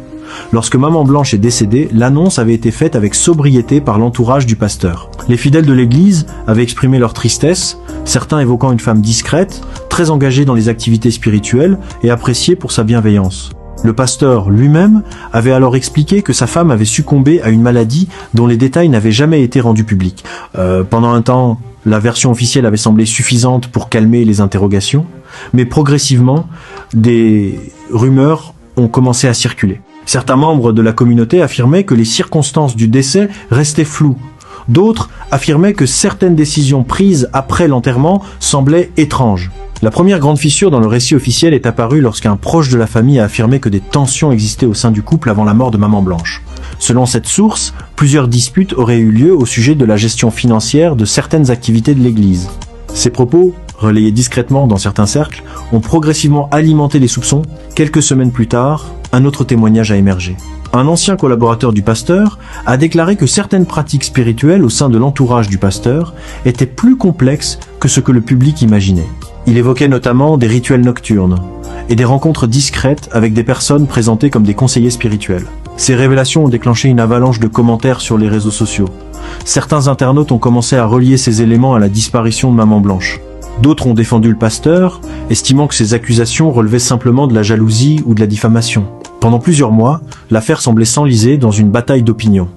Lorsque Maman Blanche est décédée, l'annonce avait été faite avec sobriété par l'entourage du pasteur. Les fidèles de l'église avaient exprimé leur tristesse, certains évoquant une femme discrète, très engagée dans les activités spirituelles et appréciée pour sa bienveillance. Le pasteur lui-même avait alors expliqué que sa femme avait succombé à une maladie dont les détails n'avaient jamais été rendus publics. Pendant un temps, la version officielle avait semblé suffisante pour calmer les interrogations, mais progressivement, des rumeurs ont commencé à circuler. Certains membres de la communauté affirmaient que les circonstances du décès restaient floues. D'autres affirmaient que certaines décisions prises après l'enterrement semblaient étranges. La première grande fissure dans le récit officiel est apparue lorsqu'un proche de la famille a affirmé que des tensions existaient au sein du couple avant la mort de Maman Blanche. Selon cette source, plusieurs disputes auraient eu lieu au sujet de la gestion financière de certaines activités de l'église. Ces propos, relayés discrètement dans certains cercles, ont progressivement alimenté les soupçons. Quelques semaines plus tard, un autre témoignage a émergé. Un ancien collaborateur du pasteur a déclaré que certaines pratiques spirituelles au sein de l'entourage du pasteur étaient plus complexes que ce que le public imaginait. Il évoquait notamment des rituels nocturnes et des rencontres discrètes avec des personnes présentées comme des conseillers spirituels. Ces révélations ont déclenché une avalanche de commentaires sur les réseaux sociaux. Certains internautes ont commencé à relier ces éléments à la disparition de Maman Blanche. D'autres ont défendu le pasteur, estimant que ces accusations relevaient simplement de la jalousie ou de la diffamation. Pendant plusieurs mois, l'affaire semblait s'enliser dans une bataille d'opinion.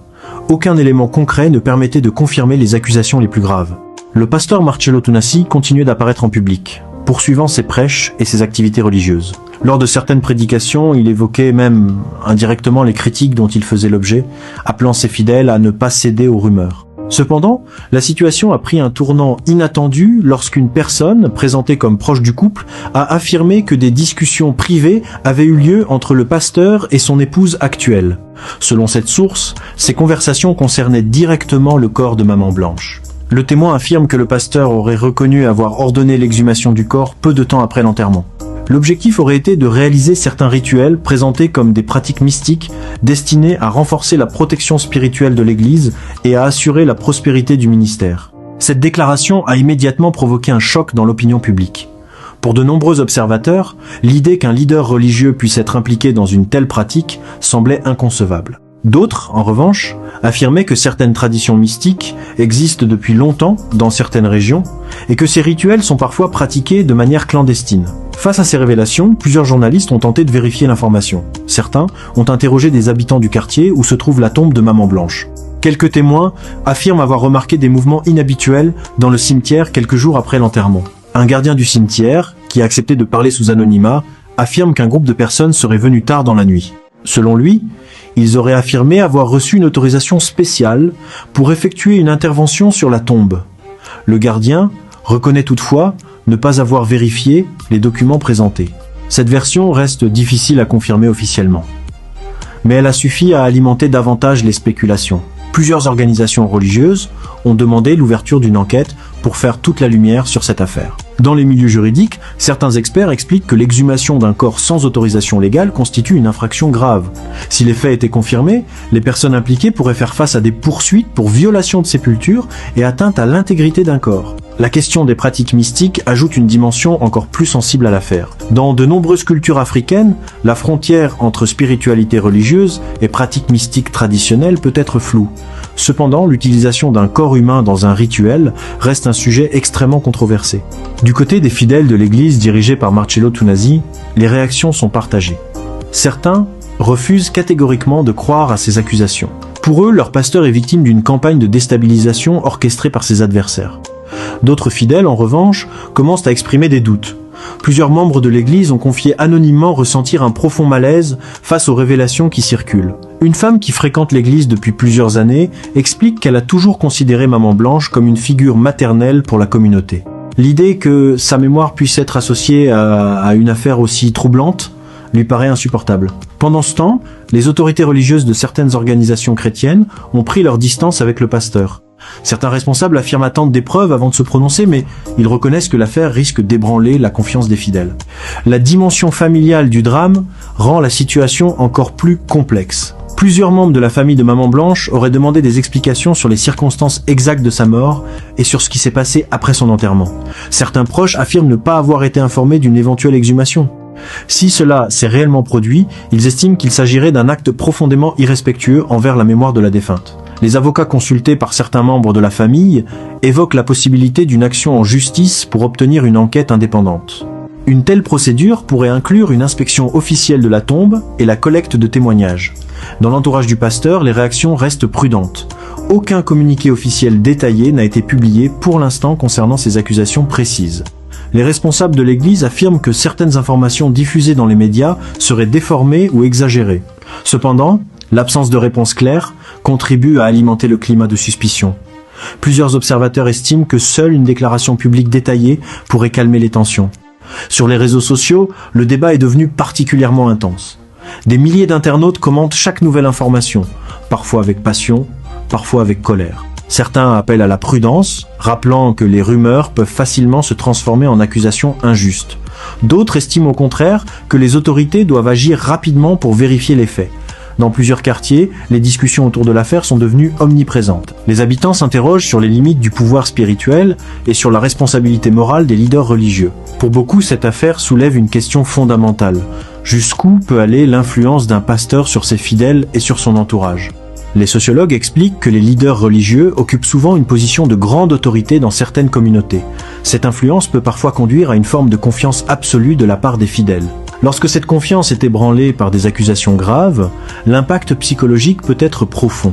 Aucun élément concret ne permettait de confirmer les accusations les plus graves. Le pasteur Marcello Tunasi continuait d'apparaître en public, poursuivant ses prêches et ses activités religieuses. Lors de certaines prédications, il évoquait même indirectement les critiques dont il faisait l'objet, appelant ses fidèles à ne pas céder aux rumeurs. Cependant, la situation a pris un tournant inattendu lorsqu'une personne, présentée comme proche du couple, a affirmé que des discussions privées avaient eu lieu entre le pasteur et son épouse actuelle. Selon cette source, ces conversations concernaient directement le corps de Maman Blanche. Le témoin affirme que le pasteur aurait reconnu avoir ordonné l'exhumation du corps peu de temps après l'enterrement. L'objectif aurait été de réaliser certains rituels présentés comme des pratiques mystiques destinées à renforcer la protection spirituelle de l'Église et à assurer la prospérité du ministère. Cette déclaration a immédiatement provoqué un choc dans l'opinion publique. Pour de nombreux observateurs, l'idée qu'un leader religieux puisse être impliqué dans une telle pratique semblait inconcevable. D'autres, en revanche, affirmaient que certaines traditions mystiques existent depuis longtemps dans certaines régions et que ces rituels sont parfois pratiqués de manière clandestine. Face à ces révélations, plusieurs journalistes ont tenté de vérifier l'information. Certains ont interrogé des habitants du quartier où se trouve la tombe de Maman Blanche. Quelques témoins affirment avoir remarqué des mouvements inhabituels dans le cimetière quelques jours après l'enterrement. Un gardien du cimetière, qui a accepté de parler sous anonymat, affirme qu'un groupe de personnes serait venu tard dans la nuit. Selon lui, ils auraient affirmé avoir reçu une autorisation spéciale pour effectuer une intervention sur la tombe. Le gardien reconnaît toutefois ne pas avoir vérifié les documents présentés. Cette version reste difficile à confirmer officiellement. Mais elle a suffi à alimenter davantage les spéculations. Plusieurs organisations religieuses ont demandé l'ouverture d'une enquête pour faire toute la lumière sur cette affaire. Dans les milieux juridiques, certains experts expliquent que l'exhumation d'un corps sans autorisation légale constitue une infraction grave. Si les faits étaient confirmés, les personnes impliquées pourraient faire face à des poursuites pour violation de sépulture et atteinte à l'intégrité d'un corps. La question des pratiques mystiques ajoute une dimension encore plus sensible à l'affaire. Dans de nombreuses cultures africaines, la frontière entre spiritualité religieuse et pratiques mystiques traditionnelles peut être floue. Cependant, l'utilisation d'un corps humain dans un rituel reste un sujet extrêmement controversé. Du côté des fidèles de l'église dirigée par Marcello Tunasi, les réactions sont partagées. Certains refusent catégoriquement de croire à ces accusations. Pour eux, leur pasteur est victime d'une campagne de déstabilisation orchestrée par ses adversaires. D'autres fidèles, en revanche, commencent à exprimer des doutes. Plusieurs membres de l'Église ont confié anonymement ressentir un profond malaise face aux révélations qui circulent. Une femme qui fréquente l'Église depuis plusieurs années explique qu'elle a toujours considéré Maman Blanche comme une figure maternelle pour la communauté. L'idée que sa mémoire puisse être associée à une affaire aussi troublante lui paraît insupportable. Pendant ce temps, les autorités religieuses de certaines organisations chrétiennes ont pris leur distance avec le pasteur. Certains responsables affirment attendre des preuves avant de se prononcer, mais ils reconnaissent que l'affaire risque d'ébranler la confiance des fidèles. La dimension familiale du drame rend la situation encore plus complexe. Plusieurs membres de la famille de Maman Blanche auraient demandé des explications sur les circonstances exactes de sa mort et sur ce qui s'est passé après son enterrement. Certains proches affirment ne pas avoir été informés d'une éventuelle exhumation. Si cela s'est réellement produit, ils estiment qu'il s'agirait d'un acte profondément irrespectueux envers la mémoire de la défunte. Les avocats consultés par certains membres de la famille évoquent la possibilité d'une action en justice pour obtenir une enquête indépendante. Une telle procédure pourrait inclure une inspection officielle de la tombe et la collecte de témoignages. Dans l'entourage du pasteur, les réactions restent prudentes. Aucun communiqué officiel détaillé n'a été publié pour l'instant concernant ces accusations précises. Les responsables de l'Église affirment que certaines informations diffusées dans les médias seraient déformées ou exagérées. Cependant, l'absence de réponse claire contribue à alimenter le climat de suspicion. Plusieurs observateurs estiment que seule une déclaration publique détaillée pourrait calmer les tensions. Sur les réseaux sociaux, le débat est devenu particulièrement intense. Des milliers d'internautes commentent chaque nouvelle information, parfois avec passion, parfois avec colère. Certains appellent à la prudence, rappelant que les rumeurs peuvent facilement se transformer en accusations injustes. D'autres estiment au contraire que les autorités doivent agir rapidement pour vérifier les faits. Dans plusieurs quartiers, les discussions autour de l'affaire sont devenues omniprésentes. Les habitants s'interrogent sur les limites du pouvoir spirituel et sur la responsabilité morale des leaders religieux. Pour beaucoup, cette affaire soulève une question fondamentale. Jusqu'où peut aller l'influence d'un pasteur sur ses fidèles et sur son entourage ? Les sociologues expliquent que les leaders religieux occupent souvent une position de grande autorité dans certaines communautés. Cette influence peut parfois conduire à une forme de confiance absolue de la part des fidèles. Lorsque cette confiance est ébranlée par des accusations graves, l'impact psychologique peut être profond.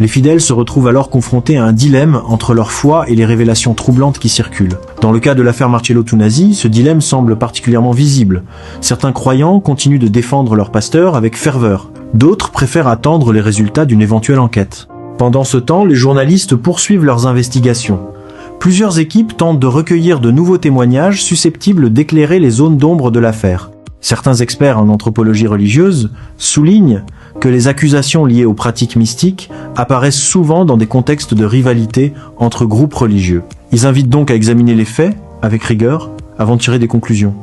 Les fidèles se retrouvent alors confrontés à un dilemme entre leur foi et les révélations troublantes qui circulent. Dans le cas de l'affaire Marcello Tunasi, ce dilemme semble particulièrement visible. Certains croyants continuent de défendre leur pasteur avec ferveur. D'autres préfèrent attendre les résultats d'une éventuelle enquête. Pendant ce temps, les journalistes poursuivent leurs investigations. Plusieurs équipes tentent de recueillir de nouveaux témoignages susceptibles d'éclairer les zones d'ombre de l'affaire. Certains experts en anthropologie religieuse soulignent que les accusations liées aux pratiques mystiques apparaissent souvent dans des contextes de rivalité entre groupes religieux. Ils invitent donc à examiner les faits avec rigueur avant de tirer des conclusions.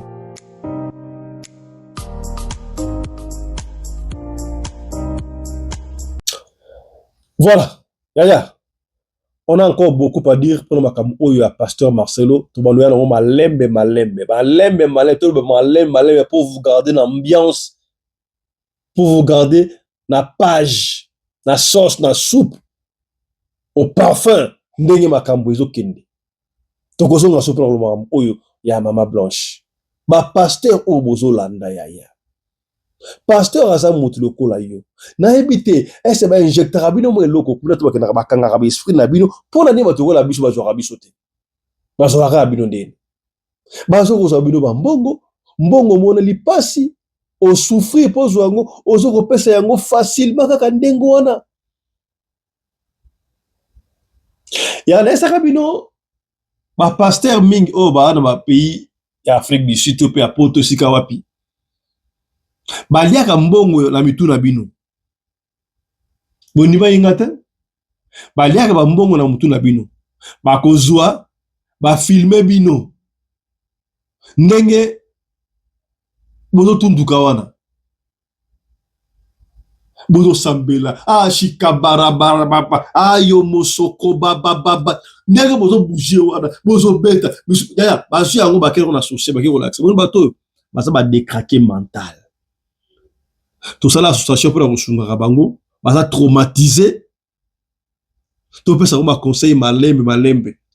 Voilà, Yaya. On a encore beaucoup à dire pour le pasteur Marcello. Tout le monde malembe, pour vous garder l'ambiance, pour vous garder la page, la sauce, la soupe, au parfum. Ndenge makambo ezo kende. Tokozo nga soupe na oyo ya Mama Blanche. Ba pasteur obozo landa Yaya. Pasteur aza mutu lokola yo. Na ebite, ese ba injecteur abino mo eloko kuna to bakena bakanga ba esprit na bino pona ne bato la biso bazo rabiso te. Bazo ra bino ndene. Bazo ko bino ba mbongo mona lipasi o souffrir pozo yango ozo ko pesa yango facilement kaka ndengo wana. Ya na esa bino ba pasteur mingi o ba na ba pays ya Afrique du Sud to pe apoto sika wapi. Baliaka mbongo na mitu na bino. Boni ba ingata? Baliaka ba mbongo na mitu na bino. Ba kozwa, ba filmer bino. Ndenge bozo tunduka wana. Bozo sambela. Ah shikabara bara ayo mosoko baba. Ndenge bozo bouger wana, bozo beta. Yaya, basu yango bakero na société, bakero relax. Bono bato baza ba décraquer mental. Tout ça, l'association pour la Rosunga Bango, va traumatisé. Tout ça, on m'a conseillé malembe.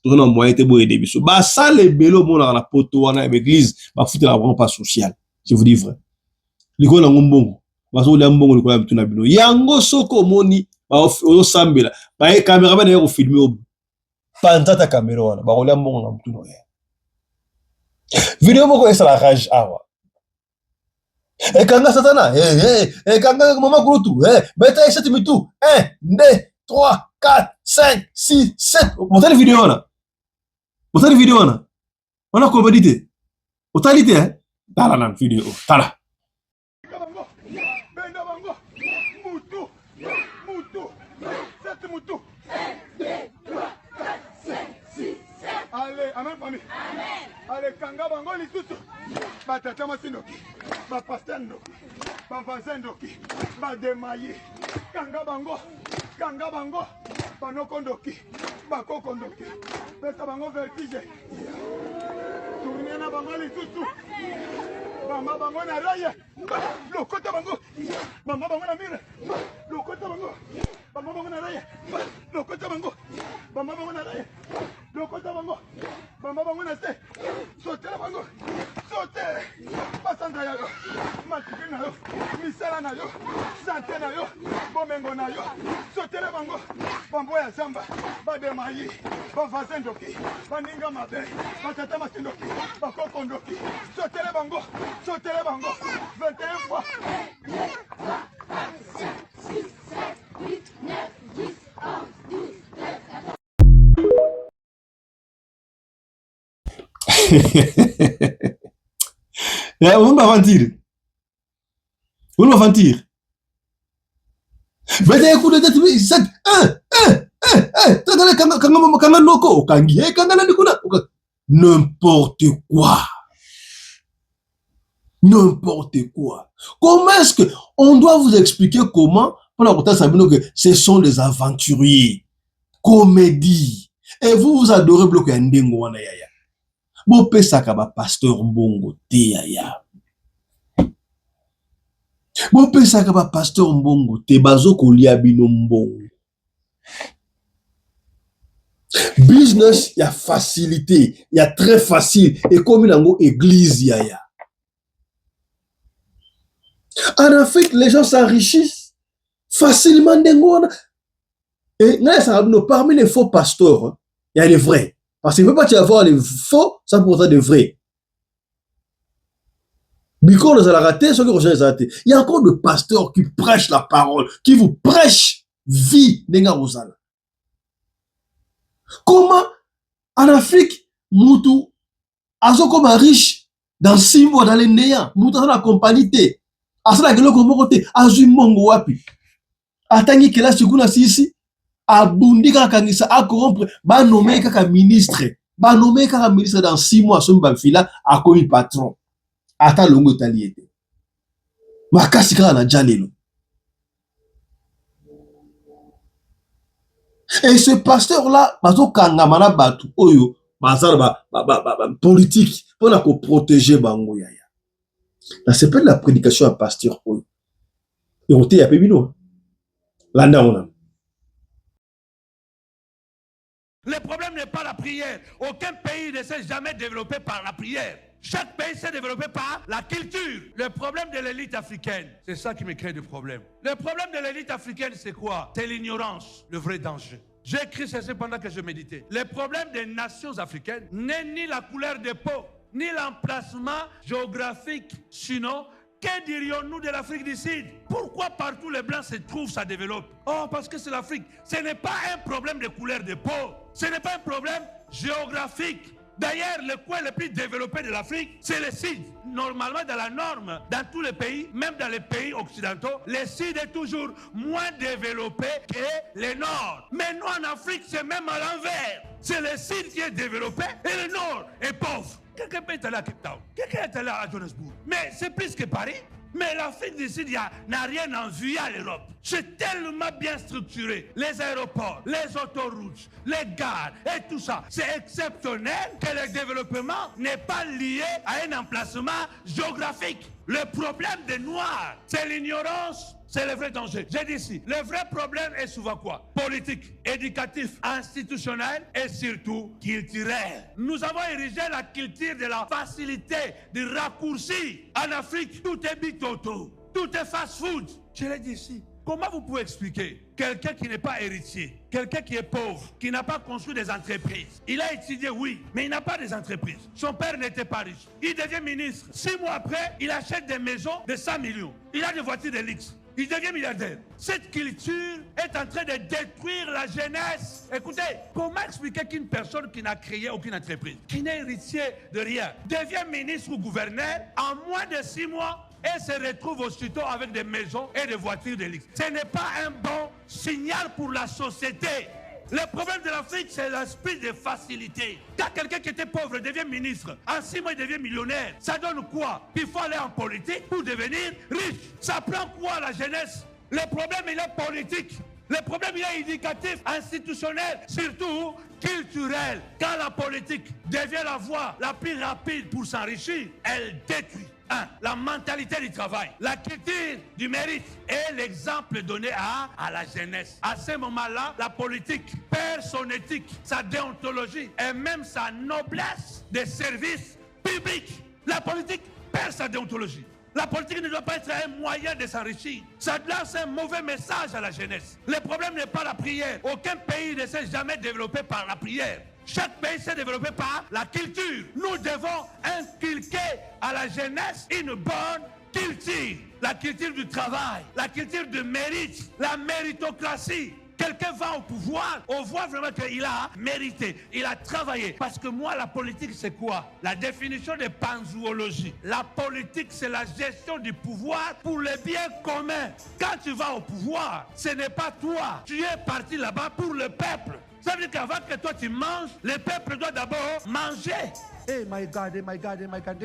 Tout ça, on m'a été beau et début. Bah, ça, les bélos, mon la poto, on a l'église, bah, foutre la pas sociale. Je vous dis vrai. L'école en bongo. Bah, ça, on a un bongo, l'école en tout nabino. Yango soko moni, bah, on sambela. Bah, les caméramans, ils ont filmé au bout. Panta ta caméra, bah, on a un bongo, on a tout noyé. Vidéo, moi, ça la rage, Kanga satana, kanga mama kurutu, beta eseti mitu, 1, 2, 3, 4, 5, 6, 7. Otali vidéo na. On a comédité. Otalité, Tala nan vidéo, tala. Allez, amen famille. Allez, kanga bango lisusu. Ba tata masinoki. Ba pasteur ndoki. Ba voisin ndoki. Ba demaye. Kanga bango. Ba nokondoki. Ba kokondoki. Pesa bango vertige. Tourner na bango lisusu. Mama bango na raye. Lokota bango. Mama bango na mire. Lokota bango. Mama bango na raye. Lokota bango. Mama bango na raye. Lokota bango. Mama bango na se. Sauter bango. Sauter. Pasanda yo. Matiki na yo. Misala na yo. Santé na yo. Bomengo na yo. Sauter bango. Bambo ya zamba. Bademayi. Bavazen doki. Baninga mabe. Batata masindoki. Bakoko ndoki. Sauter bango. 21 fois. 6, 7, 8, 9, 10, 11, 12, 13, 14. On va mentir. Mais t'as écouté de 7, 1, n'importe quoi. Comment est-ce que on doit vous expliquer comment pour la que ce sont des aventuriers, comédie, et vous adorez bloquer un dingo wana yaya. Bo pesa ka ba pasteur mbongo te yaya. Bo pesa ka ba pasteur mbongo te bazo kolia bino mbongo. Business y a facilité, y a très facile et comme nango église yaya. En Afrique, les gens s'enrichissent facilement. Et parmi les faux pasteurs, il y a les vrais. Parce qu'il ne peut pas y avoir les faux sans pour autant des vrais. Il y a encore des pasteurs qui prêchent la parole, qui vous prêchent vie. Comment en Afrique, Moutou, azo comme riche dans 6 mois dans les néants, Moutou dans la compagnie, asala kelo kombo côté, azu mongo wapi. Atangi kela sikuna sisi, abundi kaka ngisa, a corrompre, ba nommé kaka ministre dans 6 mois, son bafila, a commis patron. Ata longo taliete. Makasi kaka na jalelo. Et ce pasteur-là, bazo kangamana batu, oyo, bazar politique, pour la protéger bango yaya. Là, c'est pas de la prédication à pasteur, oyo. Et on t'est à Pébino. Là, on. Le problème n'est pas la prière. Aucun pays ne s'est jamais développé par la prière. Chaque pays s'est développé par la culture. Le problème de l'élite africaine, c'est ça qui me crée des problèmes. Le problème de l'élite africaine, c'est quoi? C'est l'ignorance, le vrai danger. J'ai écrit ceci pendant que je méditais. Le problème des nations africaines n'est ni la couleur de peau, ni l'emplacement géographique. Sinon, que dirions-nous de l'Afrique du Sud? Pourquoi partout les Blancs se trouvent, ça développe? Oh, parce que c'est l'Afrique. Ce n'est pas un problème de couleur de peau. Ce n'est pas un problème géographique. D'ailleurs, le coin le plus développé de l'Afrique, c'est le Sud. Normalement, dans la norme, dans tous les pays, même dans les pays occidentaux, le Sud est toujours moins développé que le Nord. Mais nous, en Afrique, c'est même à l'envers. C'est le Sud qui est développé et le Nord est pauvre. Quelqu'un peut être allé à Cape Town, quelqu'un est allé à Johannesburg. Mais c'est plus que Paris. Mais l'Afrique du Sud n'a rien envié à l'Europe. C'est tellement bien structuré. Les aéroports, les autoroutes, les gares et tout ça. C'est exceptionnel que le développement n'est pas lié à un emplacement géographique. Le problème des Noirs, c'est l'ignorance. C'est le vrai danger. J'ai dit ici, le vrai problème est souvent quoi? Politique, éducatif, institutionnel et surtout culturel. Nous avons érigé la culture de la facilité, du raccourci. En Afrique, tout est bitoto, tout est fast-food. Je l'ai dit ici. Comment vous pouvez expliquer quelqu'un qui n'est pas héritier, quelqu'un qui est pauvre, qui n'a pas construit des entreprises? Il a étudié, oui, mais il n'a pas des entreprises. Son père n'était pas riche. Il devient ministre. 6 mois après, il achète des maisons de 100 millions. Il a des voitures de luxe. Il devient milliardaire. Cette culture est en train de détruire la jeunesse. Écoutez, comment expliquer qu'une personne qui n'a créé aucune entreprise, qui n'est héritier de rien, devient ministre ou gouverneur en moins de 6 mois et se retrouve aussitôt avec des maisons et des voitures de luxe? Ce n'est pas un bon signal pour la société. Le problème de l'Afrique, c'est l'esprit de facilité. Quand quelqu'un qui était pauvre devient ministre, en 6 mois il devient millionnaire, ça donne quoi? Il faut aller en politique pour devenir riche. Ça prend quoi la jeunesse? Le problème, il est politique. Le problème, il est éducatif, institutionnel, surtout culturel. Quand la politique devient la voie la plus rapide pour s'enrichir, elle détruit. 1. La mentalité du travail, la culture du mérite et l'exemple donné à la jeunesse. À ce moment-là, la politique perd son éthique, sa déontologie et même sa noblesse de service public. La politique perd sa déontologie. La politique ne doit pas être un moyen de s'enrichir. Ça lance un mauvais message à la jeunesse. Le problème n'est pas la prière. Aucun pays ne s'est jamais développé par la prière. Chaque pays s'est développé par la culture. Nous devons inculquer à la jeunesse une bonne culture. La culture du travail, la culture du mérite, la méritocratie. Quelqu'un va au pouvoir, on voit vraiment qu'il a mérité, il a travaillé. Parce que moi, la politique, c'est quoi? La définition de panzoologie. La politique, c'est la gestion du pouvoir pour le bien commun. Quand tu vas au pouvoir, ce n'est pas toi. Tu es parti là-bas pour le peuple. Ça veut dire qu'avant que toi tu manges, le peuple doit d'abord manger. Hey, my God, my God, my God,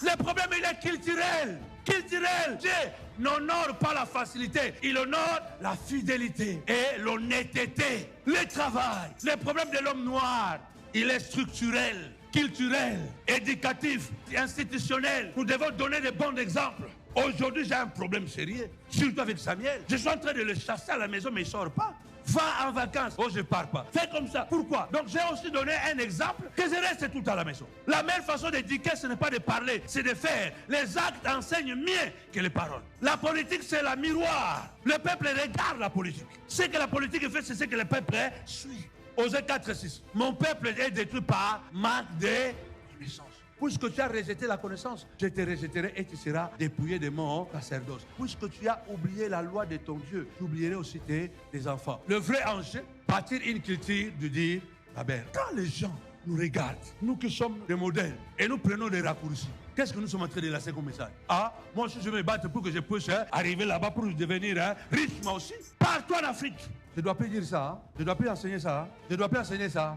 le problème, il est culturel. Culturel. Dieu n'honore pas la facilité, il honore la fidélité et l'honnêteté. Le travail. Le problème de l'homme noir, il est structurel, culturel, éducatif, institutionnel. Nous devons donner de bons exemples. Aujourd'hui, j'ai un problème sérieux, surtout avec Samuel. Je suis en train de le chasser à la maison, mais il ne sort pas. Va en vacances. Oh, je pars pas. Fais comme ça. Pourquoi? Donc j'ai aussi donné un exemple que je reste tout à la maison. La meilleure façon d'éduquer, ce n'est pas de parler, c'est de faire. Les actes enseignent mieux que les paroles. La politique, c'est la miroir. Le peuple regarde la politique. Ce que la politique fait, c'est ce que le peuple suit. Osée 4-6. Mon peuple est détruit par manque de connaissance. Puisque tu as rejeté la connaissance, je te rejetterai et tu seras dépouillé de mon sacerdoce. Puisque tu as oublié la loi de ton Dieu, tu oublierais aussi tes enfants. Le vrai enjeu, bâtir une culture de dire la belle. Quand les gens nous regardent, nous qui sommes des modèles, et nous prenons des raccourcis, qu'est-ce que nous sommes en train de lancer comme message? Ah, moi aussi je vais me battre pour que je puisse arriver là-bas pour devenir riche moi aussi. Partout en Afrique. Je ne dois plus dire ça, hein? Je ne dois plus enseigner ça, hein? Je ne dois plus enseigner ça.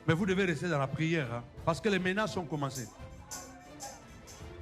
Mais vous devez rester dans la prière, hein? Parce que les menaces ont commencé.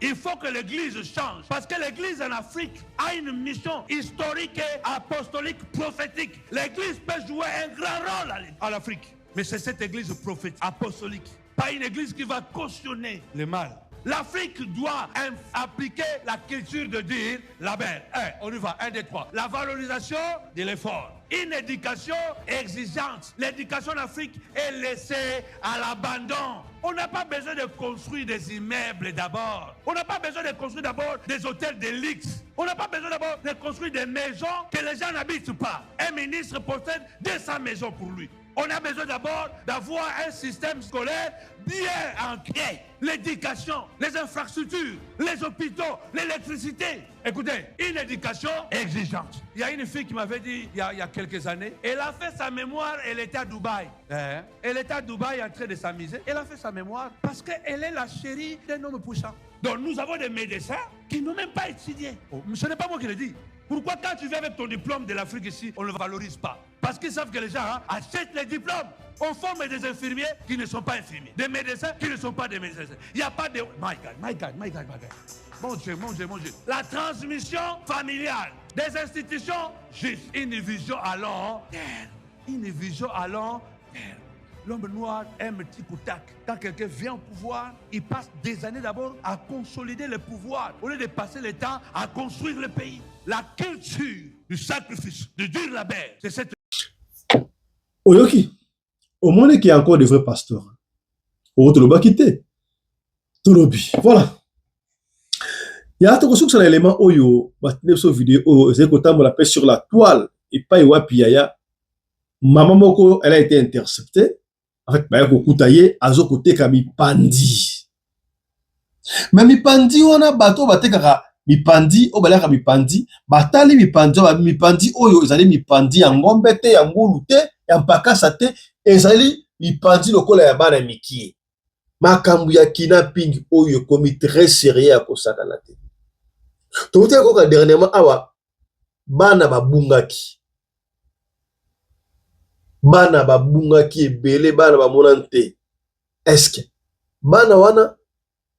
Il faut que l'église change. Parce que l'église en Afrique a une mission historique et apostolique prophétique. L'église peut jouer un grand rôle en Afrique. Mais c'est cette église prophétique, apostolique. Pas une église qui va cautionner le mal. L'Afrique doit appliquer la culture de dire la belle. On y va, 1, 2, 3. La valorisation de l'effort. Une éducation exigeante. L'éducation en Afrique est laissée à l'abandon. On n'a pas besoin de construire des immeubles d'abord. On n'a pas besoin de construire d'abord des hôtels de luxe. On n'a pas besoin d'abord de construire des maisons que les gens n'habitent pas. Un ministre possède 200 maisons pour lui. On a besoin d'abord d'avoir un système scolaire bien ancré. L'éducation, les infrastructures, les hôpitaux, l'électricité. Écoutez, une éducation exigeante. Il y a une fille qui m'avait dit il y a quelques années, elle a fait sa mémoire, elle était à Dubaï. Elle était à Dubaï en train de s'amuser. Elle a fait sa mémoire parce qu'elle est la chérie d'un homme puissant. Donc nous avons des médecins qui n'ont même pas étudié. Oh, ce n'est pas moi qui le dis. Pourquoi quand tu viens avec ton diplôme de l'Afrique ici, on ne le valorise pas? Parce qu'ils savent que les gens achètent les diplômes. On forme des infirmiers qui ne sont pas infirmiers. Des médecins qui ne sont pas des médecins. Il n'y a pas de... My God. Mon Dieu. La transmission familiale des institutions justes. Une vision à long terme. L'homme noir aime tic-tac. Quand quelqu'un vient au pouvoir, il passe des années d'abord à consolider le pouvoir, au lieu de passer le temps à construire le pays. La culture du sacrifice, de dire la belle, c'est cette... Oyoki, au moins qu'il y a encore des vrais pasteurs. Au Toloba quitté. Tolobi, voilà. Il y a un élément Oyo, cette vidéo, c'est qu'on la paix sur la toile, et pas Iwapiaya. Maman Moko, elle a été interceptée. Avec Bayako Koutaye, Azo Kote Kami Pandi. Mais mi Pandi, on a bateau, batekara. Mi Pandi, o balaka mi Pandi. Batali mi Pandi, Oyo, ils allaient mi Pandi, en gombete, en goulute, en pakasate, ils allaient mi Pandi, le kola yabana miki. Makambu ya kidnapping, Oyo, komi très sérieux à Kosakalate. Tout est quoi, dernièrement, awa, bana babungaki. Bana babungaki ebele bana bamonante. Est-ce que bana wana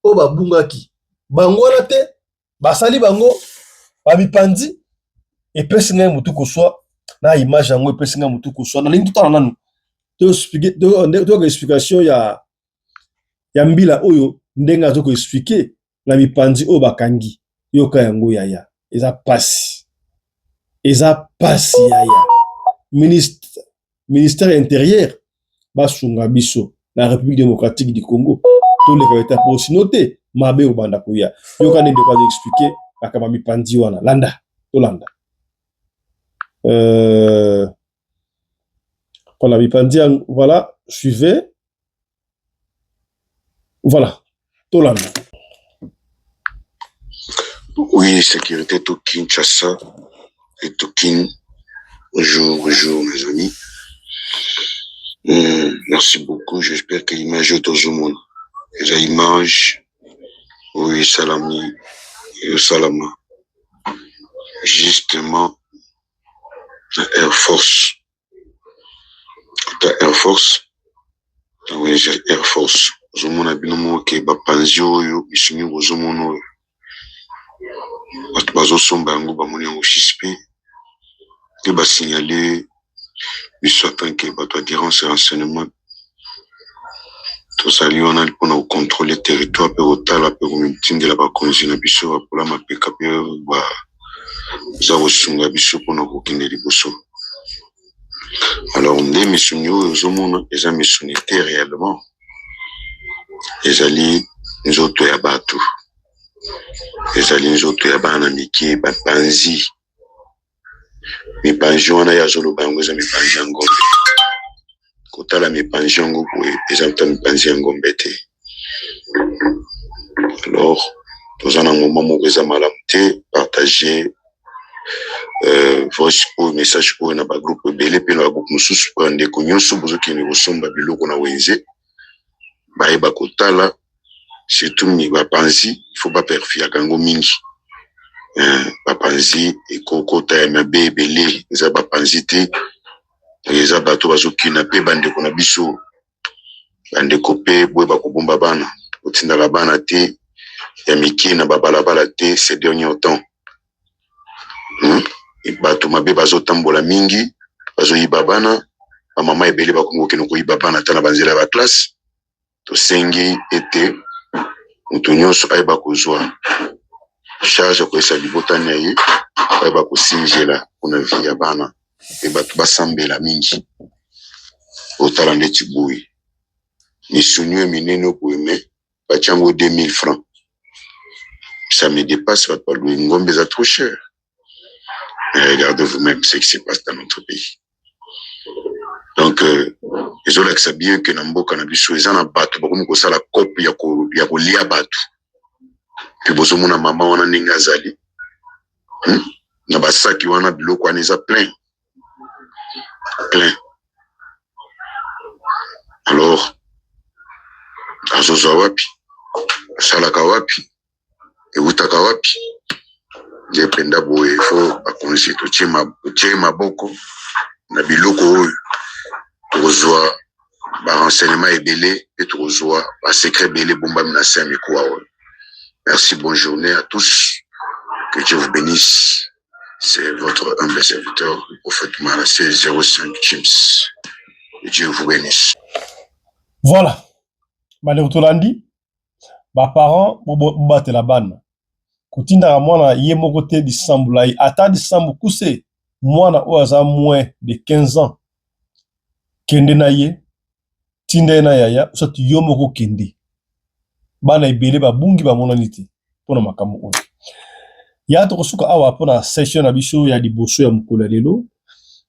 o babungaki bango wana te basali bango babipandi epesinga mutu koswa na image yango epesinga mutu koswa na lingi tutana nanu to expliquer to explication ya mbila oyo ndenga zo ko expliquer na bipandi o bakangi yoka yango yaya eza pasi yaya ministère intérieur basunga biso la République démocratique du Congo tous les états pour noter mabe obanda kuya yoka ne pas expliquer akaba mipandi wana landa tolanda voilà mipandi voilà suivez voilà tolanda. Oui, sécurité tout Kinshasa et tout Kin. Bonjour mes amis. Merci beaucoup. J'espère que l'image est au monde. Et l'image, oui, salami et salama. Justement, la Air Force. La Air Force. Oui, j'ai Air Force. Zomo na binomo ke bapanzio yo bisumi bozomo no. Batu bazosomba yango bamoni yango chispe. Que va signaler biso tanke bato adhérence renseignement to sali wana pour contrôler territoire pe otala pe komintindela bakonzi na biso bapola mapeka pe za kosunga biso mpona kokende liboso. Alors nde misuni oyo ozomona eza misuni te réellement, ezali nzoto ya bato, ezali nzoto ya bana mike bapanzi. Mipanzi wana ya zoloba yango eza mipanzi ya ngombe. Kotala mipanzi yango boye eza mta mipanzi ya ngombe te. Alors toza na moment moko eza malamu te partager voice ou message oyo na bagroupe ebele mpe na bagroupe mosusu mpo ndeko nyonso bozokende kosomba biloko na wenze bayeba kotala, surtout bapanzi fo baperfiaka yango mingi. Bapanzi ekokota ya mabe ebele eza bapanzi te, eza bato bazokina mpe bandeko na biso, bandeko mpe boye bakobomba bana otindaka bana te ya mike na babalabala te ces derniers temps. Bato mabe bazotambola mingi, bazoyiba bana, bamama ebele bakongo kende koyiba bana ata na banzela ya baklasse. Tosengi ete moto nyonso ayeba kozwa charge koyesa libota na ye, ayeba kosinjela mpona vi ya bana mpe bato basambela mingi. Otala ndeti boye misuni oyo minene okoyeme batiango 2000 francs. Ça me dépasse, bato balue ngombe eza trop cher. Regardez vous-même ce qui se passe dans notre pays. Donc, ezolakisa bien que na mboka na biso eza na bato bakomi kosala kope ya kolia bato. Puis bozomona mama wana ndenge azali, na basaki wana biloko wana eza plein. Alors, azozwa wapi, asalaka wapi, eutaka wapi. Je penda boye fo bakonzi totie maboko na biloko oyo tokozwa barenseignement ebele et tokozwa basekret ebele bombami na se ya mikoa oyo. Merci, bonne journée à tous, que Dieu vous bénisse. C'est votre humble serviteur, le prophète Manassé 05 James. Que Dieu vous bénisse. Voilà, malheur tolandi baparent bobatela bana kotindaka mwana ye moko te disambula ye ata disambu kuse mwana oyo aza moins de 15 ans kende na ye tinda ye na yaya soti yo moko kende bana ebele babungi bamonani te mpona makambo oyo ya tokosuka awa mpona session na biso ya liboso ya mokolo ya lelo.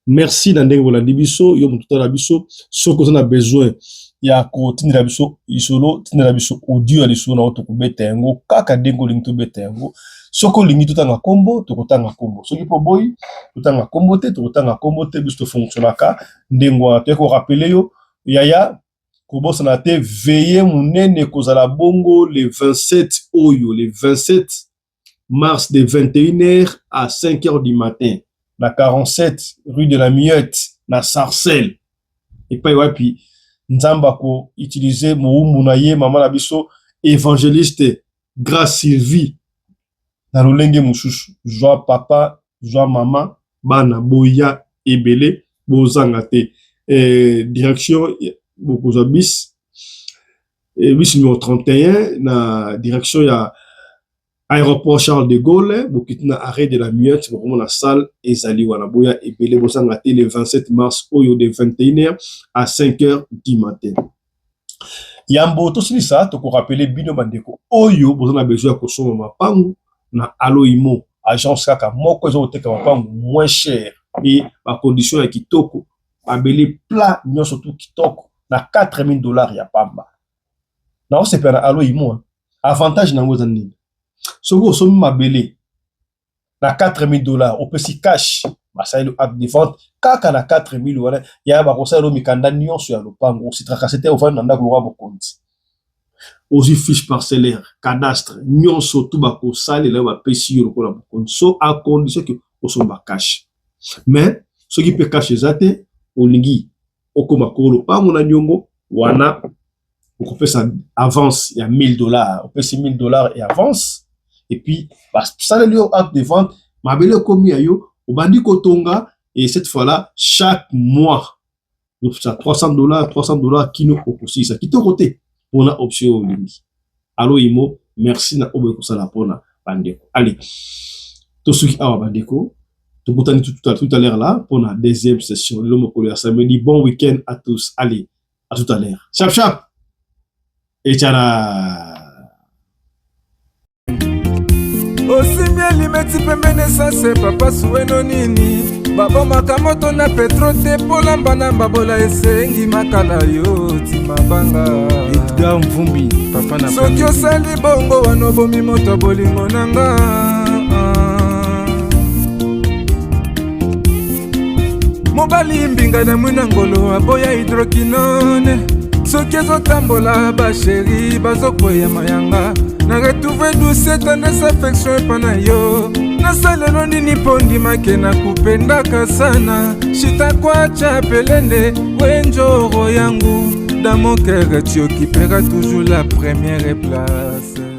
Merci na ndenge bolandi biso yo moto tala biso soki oza na besoin ya kotindela biso isolo tindela biso audio ya lisolo na oto kobeta yango kaka ndenge olingi tobeta yango. Soki olingi totanga kombo tokotanga kombo, soki po boyi totanga kombo te tokotanga kombo te, biso tofonctionnaka ndenge wana. Toye korapele yo yaya kobosana te veye munene kozala bongo le 27 oyo, le 27 mars de 21h à 5h du matin na 47 rue de la Miette na Sarcelles. Et puis wapi nzamba ko utiliser moumbu na ye mama na biso évangéliste Grâce Sylvie na lolenge mususu joa papa joa mama bana boya ebele bozanga te. Direction bokozwa bis bis numéro 31 na direction ya aéroport Charles de Gaulle bokitina arrêt de la Miette bokomo na salle ezali wana boya ebele bozanga te le 27 mars oyo de 21h à 5h du matin. Yambo tosilisa toko rappeler bino bandeko oyo bozana besoin ya kosoma mapangu na Aloimo agence kaka moko ezo teka mapangu moins cher et ba condition ya kitoko abele plat nyonso tout kitoko na $4000 ya pamba. Na o sepena Aloimo avantage nango za nini? Soko osomi mabele na $4000 on peut si cash basali le acte de vente kaka na 4000 wana ya ba kosala mikanda nyonso ya lopango si trakasete ofana nanda ko rabo konti ozi fiche parcellaire cadastre nyonso tout ba kosala la ba pesi yo ko la konti so à condition que osomba cash. Mais ce qui peut cash ezate olingi okoma ko lopango na nyongo wana on peut ça avance il y a $1000 on peut $1000 et avance. Et puis, ça le acte de vente, ma belle commis ayo, au bandi kotonga, et cette fois-là, chaque mois, donc ça $300, kino aussi, ça quitte au côté, on a option au ligne. Allo Imo, merci na obe kusala pona bande. Allez, Tosuki awa bandeko. Tokutani tout à l'heure là pour la deuxième session. L'homme au samedi. Bon week-end à tous. Allez, à tout à l'heure. Chap chap. Et tchara. Osimia limeti pembene sase papa sueno nini babo makamoto na petro te polamba na babola esengi makala yo timabanga Edgar Mvumbi papa na soki osali bongo wanobomi moto bolingo nanga mobali mbinga na mwina ngolo aboya hydroquinone soki ezotambola basheri bazokwea mayanga na retrouve douce tendresse affection epana yo nasalelo nini mpo ndimake na kupendaka sana shitakwacha pelende wenjoro yangu dans mon cœur tu occuperas toujours la première place.